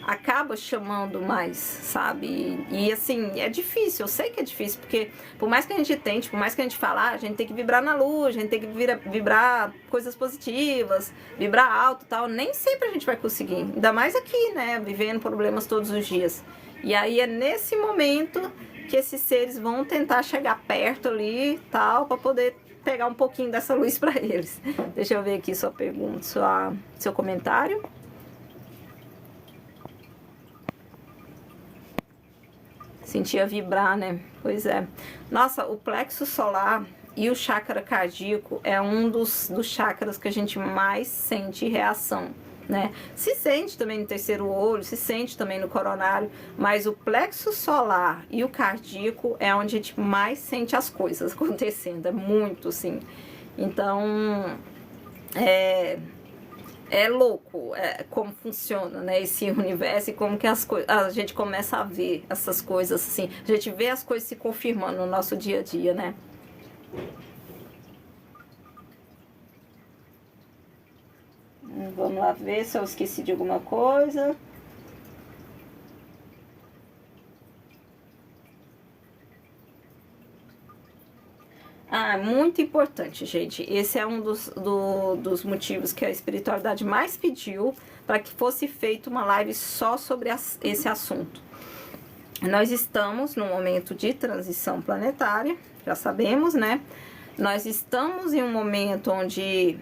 S1: acaba chamando mais, sabe? E assim, é difícil, eu sei que é difícil, porque por mais que a gente tente, por mais que a gente fale, a gente tem que vibrar na luz, a gente tem que vibrar coisas positivas, vibrar alto e tal, nem sempre a gente vai conseguir, ainda mais aqui, né, vivendo problemas todos os dias. E aí é nesse momento que esses seres vão tentar chegar perto ali e tal, para poder pegar um pouquinho dessa luz para eles. Deixa eu ver aqui sua pergunta, seu comentário. Sentia vibrar, né? Pois é. Nossa, o plexo solar e o chakra cardíaco é um dos chakras que a gente mais sente reação, né? Se sente também no terceiro olho, se sente também no coronário, mas o plexo solar e o cardíaco é onde a gente mais sente as coisas acontecendo, é muito, assim. Então, é louco como funciona, né, esse universo e como que a gente começa a ver essas coisas, assim, a gente vê as coisas se confirmando no nosso dia a dia, né? Vamos lá ver se eu esqueci de alguma coisa. Muito importante, gente. Esse é um dos motivos que a espiritualidade mais pediu para que fosse feita uma live só sobre esse assunto. Nós estamos num momento de transição planetária, já sabemos, né? Nós estamos em um momento onde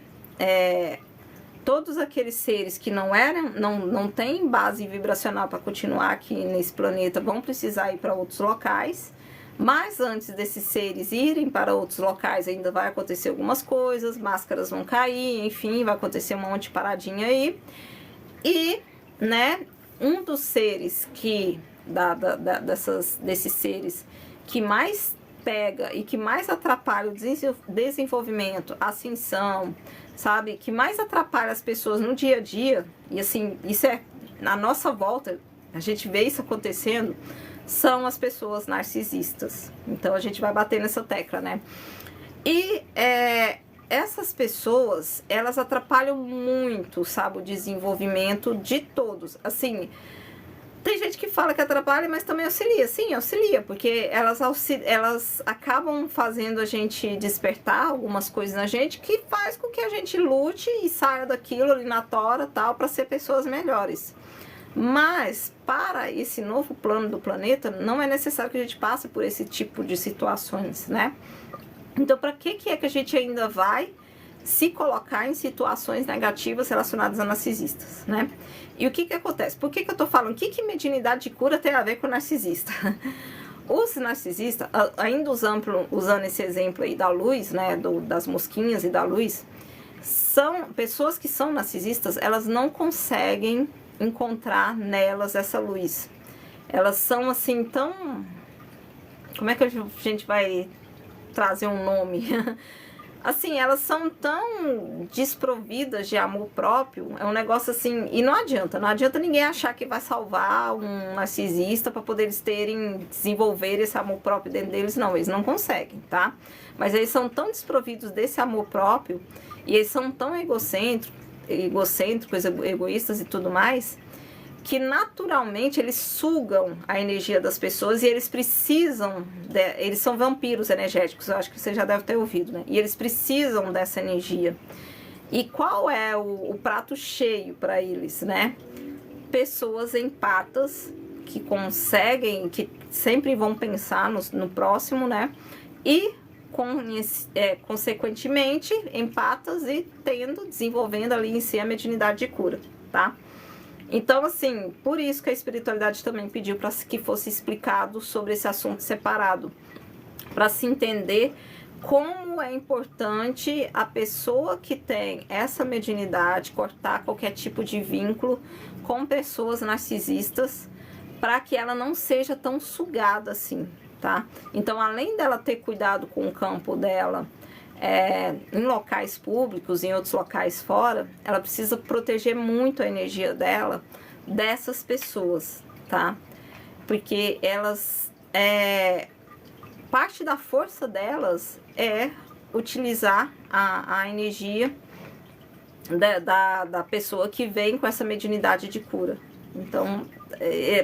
S1: todos aqueles seres que não têm base vibracional para continuar aqui nesse planeta vão precisar ir para outros locais. Mas antes desses seres irem para outros locais, ainda vai acontecer algumas coisas, máscaras vão cair, enfim, vai acontecer um monte de paradinha aí. E, né, um dos seres que, desses seres que mais pega e que mais atrapalha o desenvolvimento, a ascensão, sabe, que mais atrapalha as pessoas no dia a dia, e assim, isso é na nossa volta, a gente vê isso acontecendo, são as pessoas narcisistas. Então a gente vai bater nessa tecla, né? E essas pessoas, elas atrapalham muito, sabe, o desenvolvimento de todos. Assim, tem gente que fala que atrapalha, mas também auxilia. Sim, auxilia, porque elas acabam fazendo a gente despertar algumas coisas na gente que faz com que a gente lute e saia daquilo ali na tora, tal, para ser pessoas melhores. Mas, para esse novo plano do planeta, não é necessário que a gente passe por esse tipo de situações, né? Então, para que é que a gente ainda vai se colocar em situações negativas relacionadas a narcisistas, né? E o que acontece? Por que eu tô falando? O que mediunidade de cura tem a ver com narcisista? Os narcisistas, ainda usando esse exemplo aí da luz, né? Das mosquinhas e da luz, são pessoas que são narcisistas, elas não conseguem encontrar nelas essa luz. Elas são assim tão... Como é que a gente vai trazer um nome? assim, elas são tão desprovidas de amor próprio, é um negócio assim, e não adianta ninguém achar que vai salvar um narcisista para poder eles desenvolver esse amor próprio dentro deles, não, eles não conseguem, tá? Mas eles são tão desprovidos desse amor próprio, e eles são tão egocêntricos, egoístas e tudo mais, que naturalmente eles sugam a energia das pessoas e eles precisam, eles são vampiros energéticos, eu acho que você já deve ter ouvido, né? E eles precisam dessa energia. E qual é o prato cheio para eles, né? Pessoas empatas que conseguem, que sempre vão pensar no próximo, né? E consequentemente empatas e desenvolvendo ali em si a mediunidade de cura, tá? Então, assim, por isso que a espiritualidade também pediu para que fosse explicado sobre esse assunto separado, para se entender como é importante a pessoa que tem essa mediunidade cortar qualquer tipo de vínculo com pessoas narcisistas, para que ela não seja tão sugada assim, tá? Então, além dela ter cuidado com o campo dela, em locais públicos, em outros locais fora, ela precisa proteger muito a energia dela dessas pessoas, tá? Porque elas, parte da força delas é utilizar a energia da pessoa que vem com essa mediunidade de cura. Então,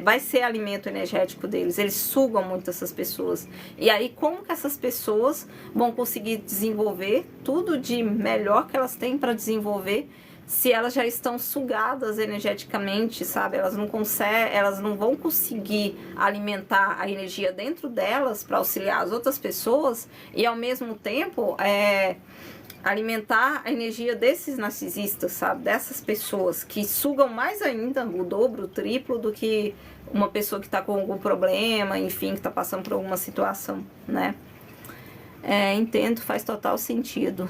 S1: vai ser alimento energético deles, eles sugam muito essas pessoas. E aí, como que essas pessoas vão conseguir desenvolver tudo de melhor que elas têm para desenvolver, se elas já estão sugadas energeticamente, sabe? Elas não vão conseguir alimentar a energia dentro delas para auxiliar as outras pessoas e, ao mesmo tempo, alimentar a energia desses narcisistas, sabe? Dessas pessoas que sugam mais ainda, o dobro, o triplo do que uma pessoa que está com algum problema, enfim, que está passando por alguma situação, né? Entendo, faz total sentido.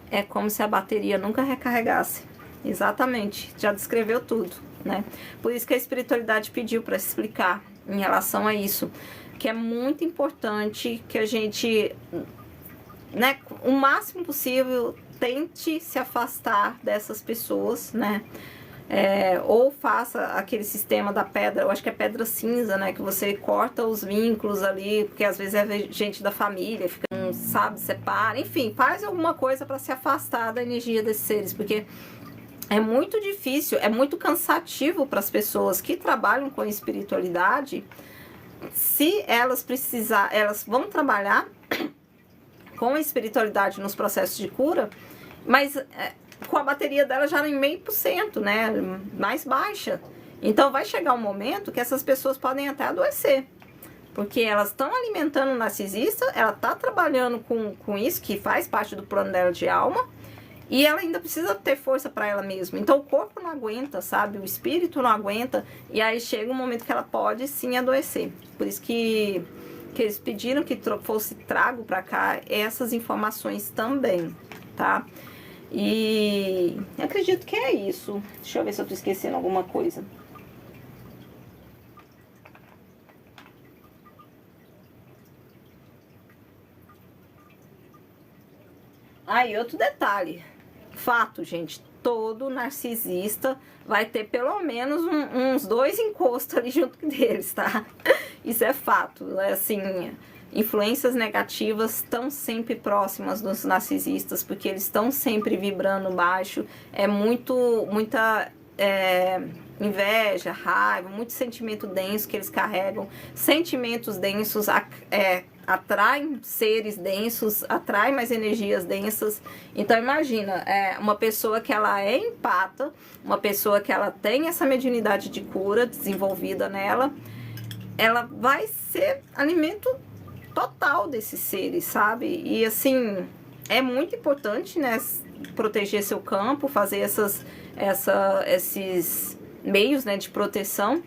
S1: É como se a bateria nunca recarregasse. Exatamente, já descreveu tudo, né? Por isso que a espiritualidade pediu para explicar em relação a isso, que é muito importante que a gente, né, o máximo possível, tente se afastar dessas pessoas, né? Ou faça aquele sistema da pedra, eu acho que é pedra cinza, né? Que você corta os vínculos ali, porque às vezes é gente da família, fica, não sabe, separa, enfim, faz alguma coisa para se afastar da energia desses seres, porque é muito difícil, é muito cansativo para as pessoas que trabalham com espiritualidade. Se elas elas vão trabalhar com a espiritualidade nos processos de cura, mas com a bateria dela já em 0,5%, né? Mais baixa. Então vai chegar um momento que essas pessoas podem até adoecer. Porque elas estão alimentando o narcisista, ela está trabalhando com isso, que faz parte do plano dela de alma, e ela ainda precisa ter força para ela mesma. Então o corpo não aguenta, sabe? O espírito não aguenta, e aí chega um momento que ela pode sim adoecer. Por isso que eles pediram que fosse trago para cá essas informações também, tá? E acredito que é isso. Deixa eu ver se eu tô esquecendo alguma coisa. E outro detalhe. Fato, gente. Todo narcisista vai ter pelo menos uns 2 encostos ali junto deles, tá? Isso é fato. Assim, influências negativas estão sempre próximas dos narcisistas, porque eles estão sempre vibrando baixo. É muita inveja, raiva, muito sentimento denso que eles carregam. Sentimentos densos atraem seres densos, atraem mais energias densas. Então imagina, uma pessoa que ela é empata, uma pessoa que ela tem essa mediunidade de cura desenvolvida nela, ela vai ser alimento total desses seres, sabe? E assim, é muito importante, né, proteger seu campo, fazer esses meios, né, de proteção,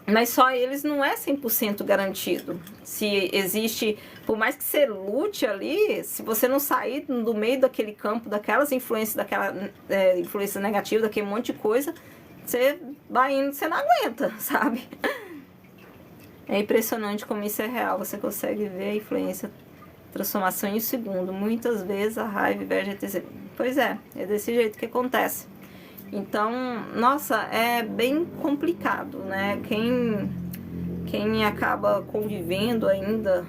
S1: mas só eles não é 100% garantido. Se existe, por mais que você lute ali, se você não sair do meio daquele campo, daquelas influências, influência negativa, daquele monte de coisa, você vai indo, você não aguenta, sabe? É impressionante como isso é real, você consegue ver a influência Transformação em um segundo. Muitas vezes a raiva inveja etc. Pois é desse jeito que acontece. Então, nossa, é bem complicado, né? Quem acaba convivendo ainda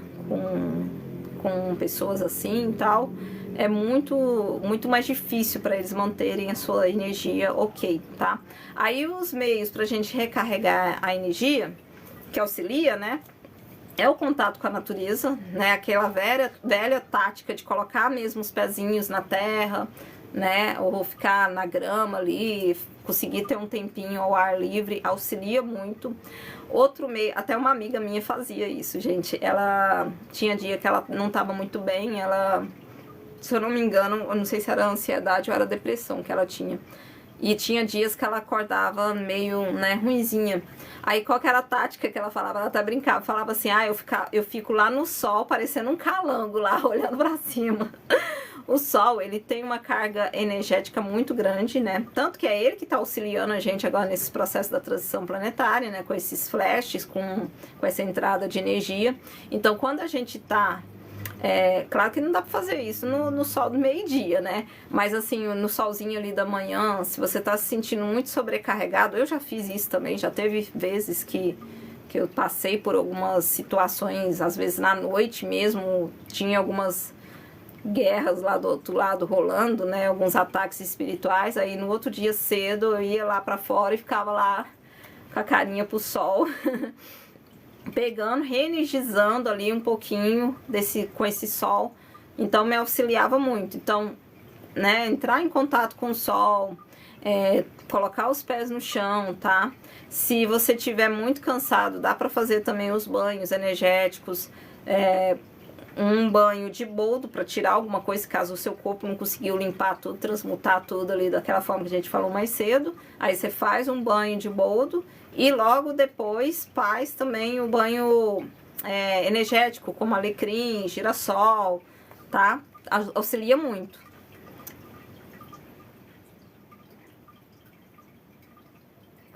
S1: com pessoas assim e tal, é muito mais difícil para eles manterem a sua energia ok, tá? Aí os meios pra gente recarregar a energia, que auxilia, né? É o contato com a natureza, né? Aquela velha tática de colocar mesmo os pezinhos na terra, né? Ou ficar na grama ali, conseguir ter um tempinho ao ar livre, auxilia muito. Outro meio, até uma amiga minha fazia isso, gente. Ela tinha dia que ela não estava muito bem, ela, se eu não me engano, eu não sei se era ansiedade ou era depressão que ela tinha. E tinha dias que ela acordava meio, né, ruinzinha. Aí qual que era a tática que ela falava? Ela até brincava, falava assim, eu fico lá no sol parecendo um calango lá, olhando pra cima. O sol, ele tem uma carga energética muito grande, né? Tanto que é ele que tá auxiliando a gente agora nesse processo da transição planetária, né? Com esses flashes, com essa entrada de energia. Então, quando a gente tá... claro que não dá pra fazer isso no sol do meio-dia, né? Mas assim, no solzinho ali da manhã, se você tá se sentindo muito sobrecarregado, eu já fiz isso também, já teve vezes que eu passei por algumas situações, às vezes na noite mesmo, tinha algumas guerras lá do outro lado rolando, né? Alguns ataques espirituais, aí no outro dia cedo eu ia lá pra fora e ficava lá com a carinha pro sol... pegando, reenergizando ali um pouquinho com esse sol, então me auxiliava muito. Então, né, entrar em contato com o sol, colocar os pés no chão, tá? Se você tiver muito cansado, dá pra fazer também os banhos energéticos, um banho de boldo para tirar alguma coisa, caso o seu corpo não conseguiu limpar tudo, transmutar tudo ali daquela forma que a gente falou mais cedo. Aí você faz um banho de boldo e logo depois faz também o banho energético, como alecrim, girassol, tá? Auxilia muito.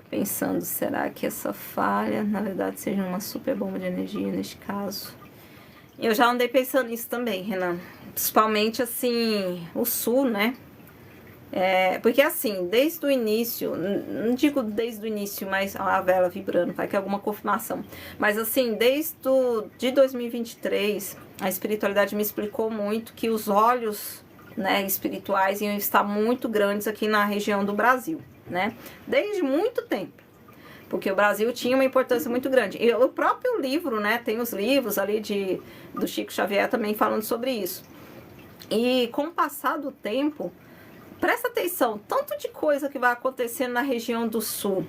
S1: Pensando, será que essa falha, na verdade, seja uma super bomba de energia neste caso? Eu já andei pensando nisso também, Renan. Principalmente, assim, o sul, né? Porque, assim, desde o início... Não digo desde o início, mas... a vela vibrando, vai que é alguma confirmação. Mas, assim, de 2023, a espiritualidade me explicou muito que os olhos, né, espirituais iam estar muito grandes aqui na região do Brasil, né? Desde muito tempo. Porque o Brasil tinha uma importância muito grande. E o próprio livro, né? Tem os livros ali do Chico Xavier também falando sobre isso. E com o passar do tempo, presta atenção, tanto de coisa que vai acontecendo na região do sul,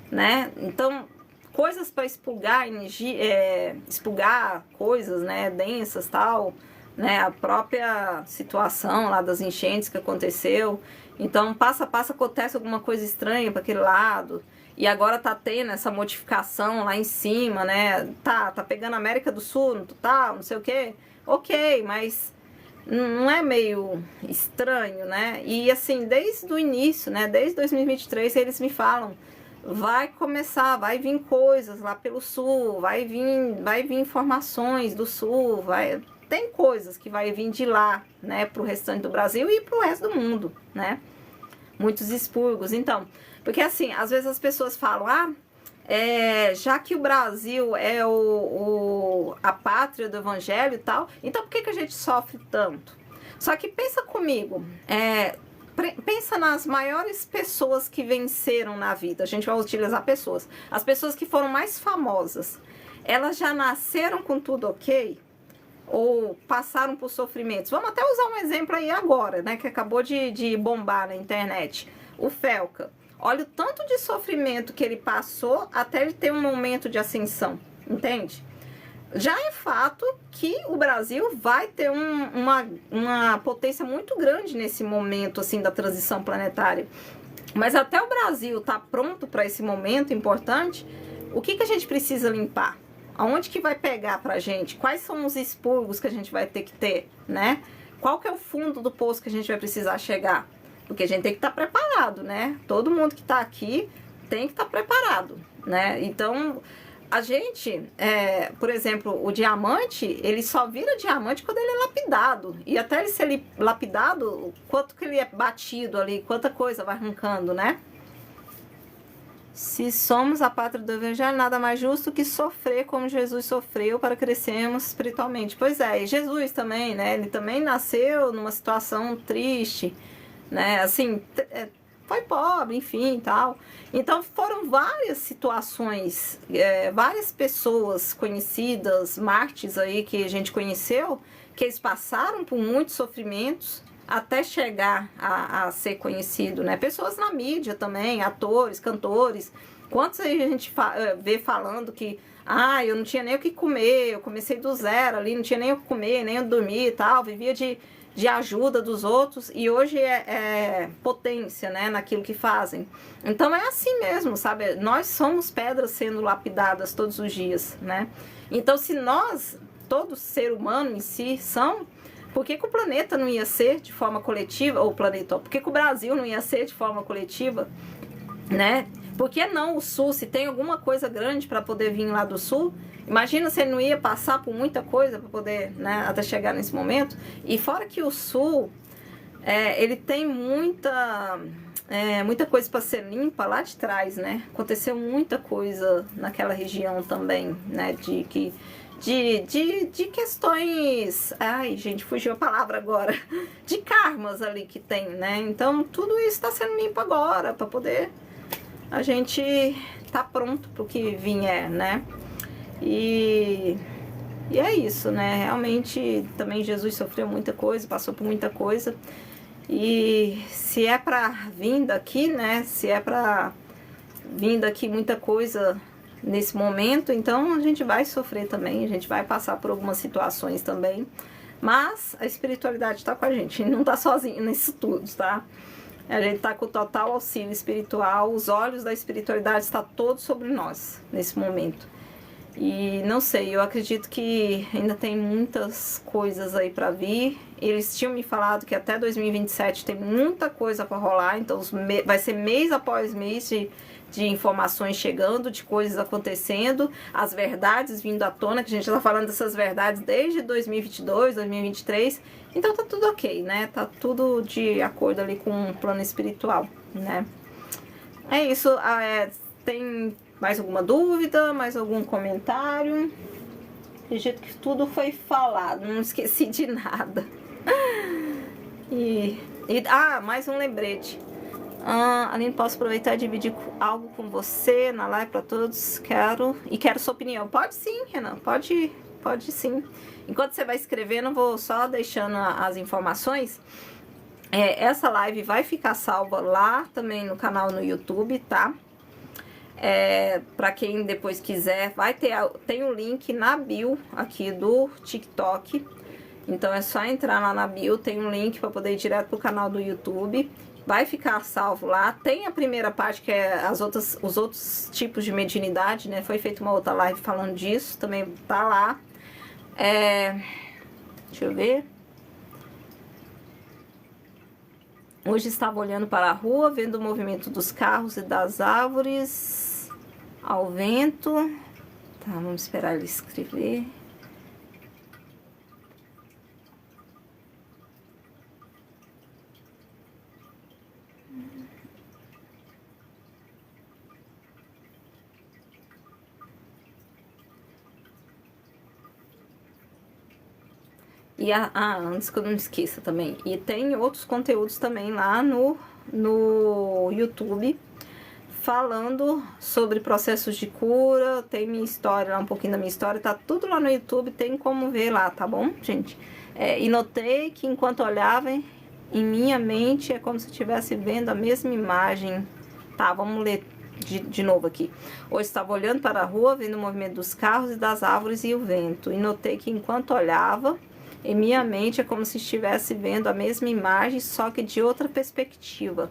S1: né? Então, coisas para expurgar energia, expurgar coisas, né? Densas, tal, né? A própria situação lá das enchentes que aconteceu. Então, passo a passo acontece alguma coisa estranha para aquele lado. E agora tá tendo essa modificação lá em cima, né? Tá pegando a América do Sul, não sei o quê. Ok, mas não é meio estranho, né? E assim, desde o início, né? Desde 2023, eles me falam, vai vir coisas lá pelo sul, vai vir informações do sul, tem coisas que vai vir de lá, né? Pro restante do Brasil e pro resto do mundo, né? Muitos expurgos, então... Porque assim, às vezes as pessoas falam, já que o Brasil é a pátria do evangelho e tal, então por que a gente sofre tanto? Só que pensa comigo, pensa nas maiores pessoas que venceram na vida, a gente vai utilizar pessoas, as pessoas que foram mais famosas, elas já nasceram com tudo ok? Ou passaram por sofrimentos? Vamos até usar um exemplo aí agora, né, que acabou de bombar na internet, o Felca. Olha o tanto de sofrimento que ele passou até ele ter um momento de ascensão, entende? Já é fato que o Brasil vai ter uma potência muito grande nesse momento assim da transição planetária. Mas até o Brasil estar pronto para esse momento importante, o que a gente precisa limpar? Aonde que vai pegar pra gente? Quais são os expurgos que a gente vai ter que ter, né? Qual que é o fundo do poço que a gente vai precisar chegar? Porque a gente tem que estar preparado, né? Todo mundo que está aqui tem que estar preparado, né? Então, a gente, por exemplo, o diamante, ele só vira diamante quando ele é lapidado. E até ele ser lapidado, quanto que ele é batido ali, quanta coisa vai arrancando, né? Se somos a pátria do evangelho, nada mais justo que sofrer como Jesus sofreu para crescermos espiritualmente. Pois é, e Jesus também, né? Ele também nasceu numa situação triste, né? Assim, foi pobre, enfim, tal. Então foram várias situações, várias pessoas conhecidas, mártires aí que a gente conheceu, que eles passaram por muitos sofrimentos até chegar a ser conhecido, né? Pessoas na mídia também, atores, cantores. Quantos aí a gente vê falando que eu não tinha nem o que comer, eu comecei do zero ali, não tinha nem o que comer, nem o que dormir e tal, vivia de ajuda dos outros e hoje é potência, né, naquilo que fazem. Então é assim mesmo, sabe? Nós somos pedras sendo lapidadas todos os dias, né? Então se nós, todo ser humano em si, são... Por que o planeta não ia ser de forma coletiva, ou por que o Brasil não ia ser de forma coletiva, né? Por que não o Sul, se tem alguma coisa grande para poder vir lá do Sul? Imagina se ele não ia passar por muita coisa para poder, né, até chegar nesse momento. E fora que o Sul, ele tem muita coisa para ser limpa lá de trás, né? Aconteceu muita coisa naquela região também, né? De questões... Ai, gente, fugiu a palavra agora. De karmas ali que tem, né? Então, tudo isso está sendo limpo agora, para poder a gente tá pronto pro que vier, né? E é isso, né? Realmente, também Jesus sofreu muita coisa, passou por muita coisa. E se é para vir daqui, né? Se é para vir daqui muita coisa... nesse momento, então a gente vai sofrer também, a gente vai passar por algumas situações também, mas a espiritualidade está com a gente não está sozinho nisso tudo, tá? A gente está com o total auxílio espiritual, os olhos da espiritualidade estão todos sobre nós nesse momento. E não sei, eu acredito que ainda tem muitas coisas aí para vir. Eles tinham me falado que até 2027 tem muita coisa para rolar, então vai ser mês após mês de informações chegando, de coisas acontecendo, as verdades vindo à tona, que a gente tá falando dessas verdades desde 2022, 2023, então tá tudo ok, né? Tá tudo de acordo ali com o plano espiritual, né? É isso, tem mais alguma dúvida, mais algum comentário? Acredito que tudo foi falado, não esqueci de nada. Mais um lembrete. Aline, posso aproveitar e dividir algo com você na live para todos? Quero sua opinião. Pode sim, Renan, pode sim. Enquanto você vai escrevendo, eu vou só deixando as informações. Essa live vai ficar salva lá também no canal no YouTube, tá? Para quem depois quiser, tem o link na bio aqui do TikTok. Então é só entrar lá na bio, tem um link para poder ir direto pro canal do YouTube. Vai ficar salvo lá. Tem a primeira parte, que é os outros tipos de mediunidade, né? Foi feita uma outra live falando disso, também tá lá. Deixa eu ver. Hoje estava olhando para a rua, vendo o movimento dos carros e das árvores ao vento. Tá, vamos esperar ele escrever. E antes que eu não esqueça também, e tem outros conteúdos também lá no YouTube, falando sobre processos de cura, tem minha história lá, um pouquinho da minha história, tá tudo lá no YouTube, tem como ver lá, tá bom, gente? E notei que enquanto olhava em minha mente, é como se eu estivesse vendo a mesma imagem. Tá, vamos ler de novo aqui. Hoje estava olhando para a rua, vendo o movimento dos carros e das árvores e o vento, e notei que enquanto olhava, em minha mente é como se estivesse vendo a mesma imagem, só que de outra perspectiva.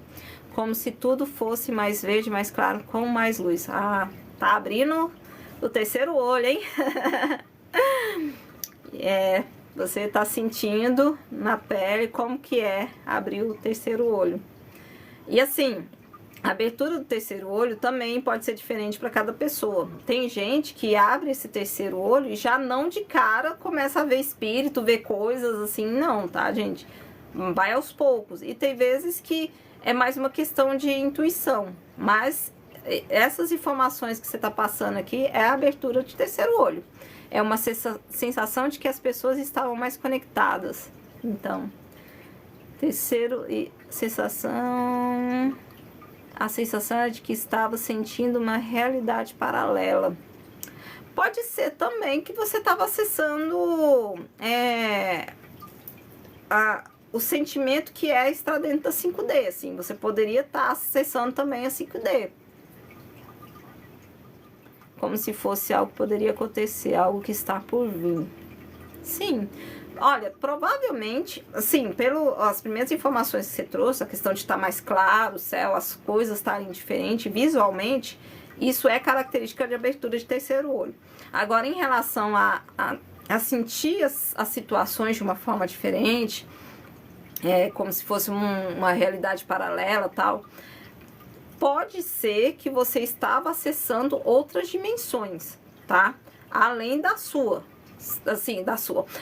S1: Como se tudo fosse mais verde, mais claro, com mais luz. Tá abrindo o terceiro olho, hein? Você tá sentindo na pele como que é abrir o terceiro olho. E assim, A abertura do terceiro olho também pode ser diferente para cada pessoa. Tem gente que abre esse terceiro olho e já não de cara começa a ver espírito, ver coisas assim, não, tá, gente? Vai aos poucos. E tem vezes que é mais uma questão de intuição. Mas essas informações que você está passando aqui é a abertura de terceiro olho. É uma sensação de que as pessoas estavam mais conectadas. Então, terceiro e sensação... A sensação é de que estava sentindo uma realidade paralela. Pode ser também que você estava acessando o sentimento que é estar dentro da 5D. Assim, você poderia estar acessando também a 5D. Como se fosse algo que poderia acontecer, algo que está por vir. Sim. Olha, provavelmente, assim, pelas primeiras informações que você trouxe, a questão de estar mais claro, o céu, as coisas estarem diferentes visualmente, isso é característica de abertura de terceiro olho. Agora, em relação a sentir as situações de uma forma diferente, como se fosse uma realidade paralela, tal, pode ser que você estava acessando outras dimensões, tá? Além da sua. Assim,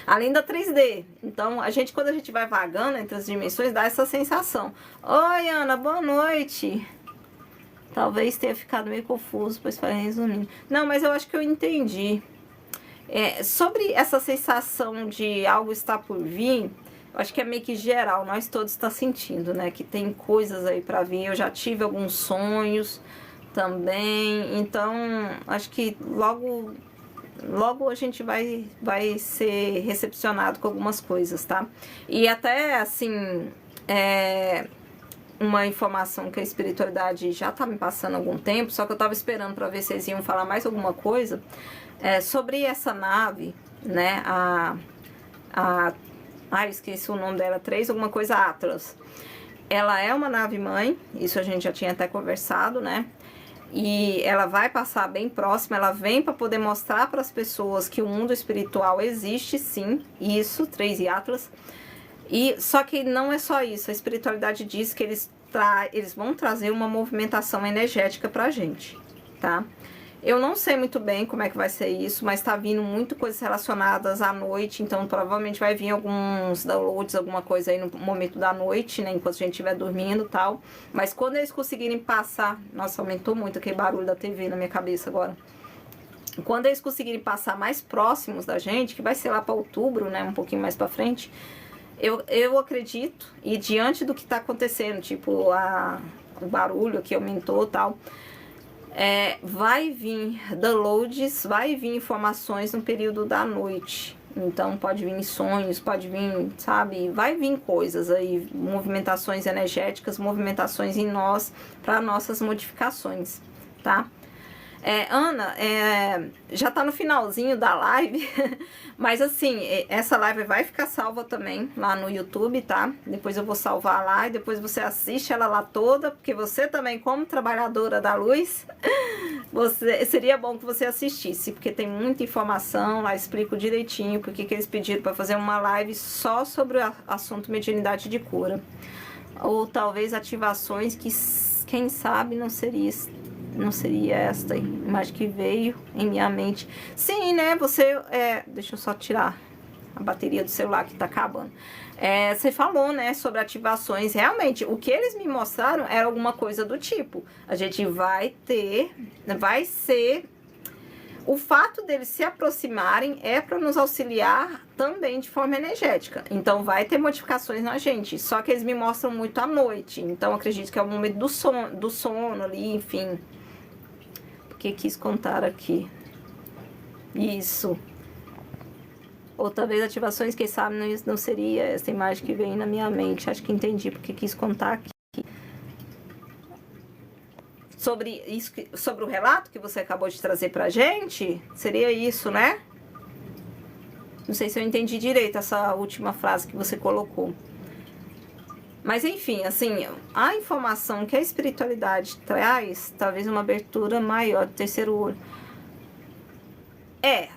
S1: além da 3D. Então, quando a gente vai vagando entre as dimensões, dá essa sensação. Oi, Ana, boa noite. Talvez tenha ficado meio confuso, pois falei resumindo. Não, mas eu acho que eu entendi. Sobre essa sensação de algo estar por vir, eu acho que é meio que geral, nós todos está sentindo, né? Que tem coisas aí para vir. Eu já tive alguns sonhos também. Então, acho que logo a gente vai ser recepcionado com algumas coisas, tá? E até, assim, uma informação que a espiritualidade já tá me passando há algum tempo, só que eu tava esperando para ver se eles iam falar mais alguma coisa, sobre essa nave, né? Eu esqueci o nome dela, 3, alguma coisa Atlas. Ela é uma nave mãe, isso a gente já tinha até conversado, né? E ela vai passar bem próxima, ela vem para poder mostrar para as pessoas que o mundo espiritual existe, sim, isso, 3 e Atlas. E só que não é só isso, a espiritualidade diz que eles vão trazer uma movimentação energética pra gente, tá? Eu não sei muito bem como é que vai ser isso, mas tá vindo muito coisas relacionadas à noite, então provavelmente vai vir alguns downloads, alguma coisa aí no momento da noite, né, enquanto a gente estiver dormindo e tal. Mas quando eles conseguirem passar, nossa, aumentou muito aquele barulho da TV na minha cabeça agora. Quando eles conseguirem passar mais próximos da gente, que vai ser lá para outubro, né, um pouquinho mais para frente, eu acredito, e diante do que tá acontecendo, tipo, o barulho que aumentou e tal, vai vir downloads, vai vir informações no período da noite. Então pode vir sonhos, pode vir, sabe, vai vir coisas aí, movimentações energéticas, movimentações em nós, para nossas modificações, tá? Ana, já tá no finalzinho da live, mas assim, essa live vai ficar salva também lá no YouTube, tá? Depois eu vou salvar lá e depois você assiste ela lá toda, porque você também, como trabalhadora da luz, seria bom que você assistisse, porque tem muita informação, lá explico direitinho porque que eles pediram para fazer uma live só sobre o assunto mediunidade de cura. Ou talvez ativações que, quem sabe, não seria esta imagem que veio em minha mente. Sim, né? Deixa eu só tirar a bateria do celular que tá acabando. Você falou, né, sobre ativações. Realmente, o que eles me mostraram era alguma coisa do tipo. A gente vai ser... O fato deles se aproximarem é para nos auxiliar também de forma energética. Então, vai ter modificações na gente. Só que eles me mostram muito à noite. Então, acredito que é o momento do sono ali, enfim... que quis contar aqui. Isso. Outra vez, ativações, quem sabe não seria essa imagem que vem na minha mente. Acho que entendi porque quis contar aqui. Sobre isso, sobre o relato que você acabou de trazer pra gente, seria isso, né? Não sei se eu entendi direito essa última frase que você colocou. Mas enfim, assim, a informação que a espiritualidade traz, talvez uma abertura maior do terceiro olho.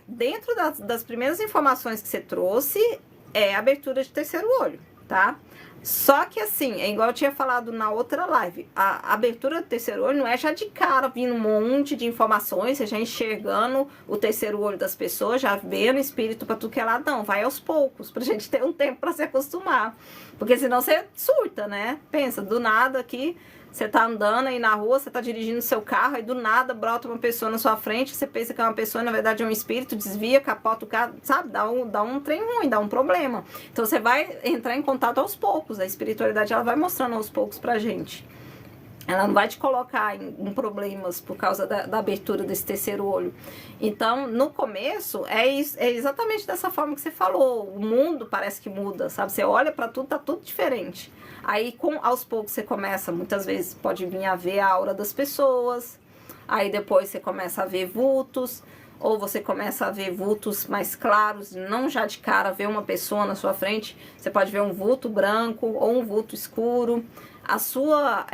S1: Dentro das primeiras informações que você trouxe, é a abertura de terceiro olho. tá? Só que assim, é igual eu tinha falado na outra live, a abertura do terceiro olho não é já de cara vindo um monte de informações, você já enxergando o terceiro olho das pessoas, já vendo o espírito pra tudo que é lado, não, vai aos poucos, pra gente ter um tempo pra se acostumar, porque senão você surta, né? Pensa, do nada aqui, você tá andando aí na rua, você tá dirigindo seu carro, aí do nada brota uma pessoa na sua frente, você pensa que é uma pessoa, na verdade é um espírito, desvia, capota o carro, sabe? Dá um trem ruim, dá um problema. Então você vai entrar em contato aos poucos, a espiritualidade ela vai mostrando aos poucos pra gente. Ela não vai te colocar em problemas por causa da abertura desse terceiro olho. Então, no começo, é exatamente dessa forma que você falou. O mundo parece que muda, sabe? Você olha pra tudo, tá tudo diferente. Aí, aos poucos, você começa, muitas vezes, pode vir a ver a aura das pessoas. Aí, depois, você começa a ver vultos. Ou você começa a ver vultos mais claros, não já de cara ver uma pessoa na sua frente. Você pode ver um vulto branco ou um vulto escuro. A sua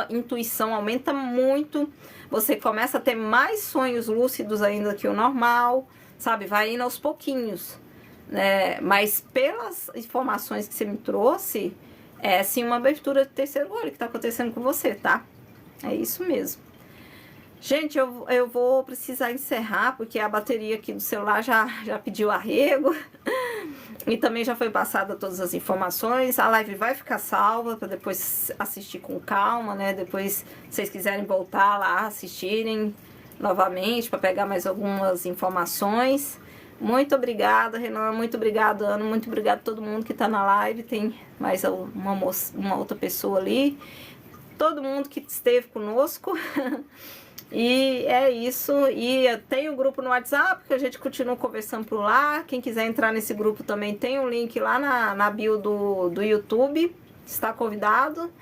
S1: intuição aumenta muito, você começa a ter mais sonhos lúcidos ainda que o normal, sabe? Vai indo aos pouquinhos, né? Mas pelas informações que você me trouxe, é sim uma abertura de terceiro olho que tá acontecendo com você, tá? É isso mesmo. Gente, eu vou precisar encerrar, porque a bateria aqui do celular já pediu arrego. E também já foi passada todas as informações. A live vai ficar salva para depois assistir com calma, né? Depois, se vocês quiserem voltar lá, assistirem novamente para pegar mais algumas informações. Muito obrigada, Renan. Muito obrigada, Ana. Muito obrigada a todo mundo que tá na live. Tem mais uma outra pessoa ali. Todo mundo que esteve conosco. E é isso, e tem um grupo no WhatsApp que a gente continua conversando por lá. Quem quiser entrar nesse grupo também tem um link lá na bio do YouTube, está convidado.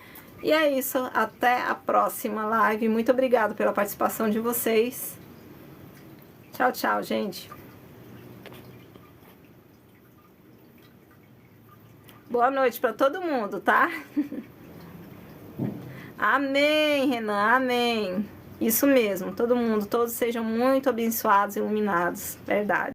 S1: E é isso, até a próxima live. Muito obrigada pela participação de vocês. Tchau, tchau, gente. Boa noite para todo mundo, tá? Amém, Renan, amém. Isso mesmo, todo mundo, todos sejam muito abençoados e iluminados, verdade.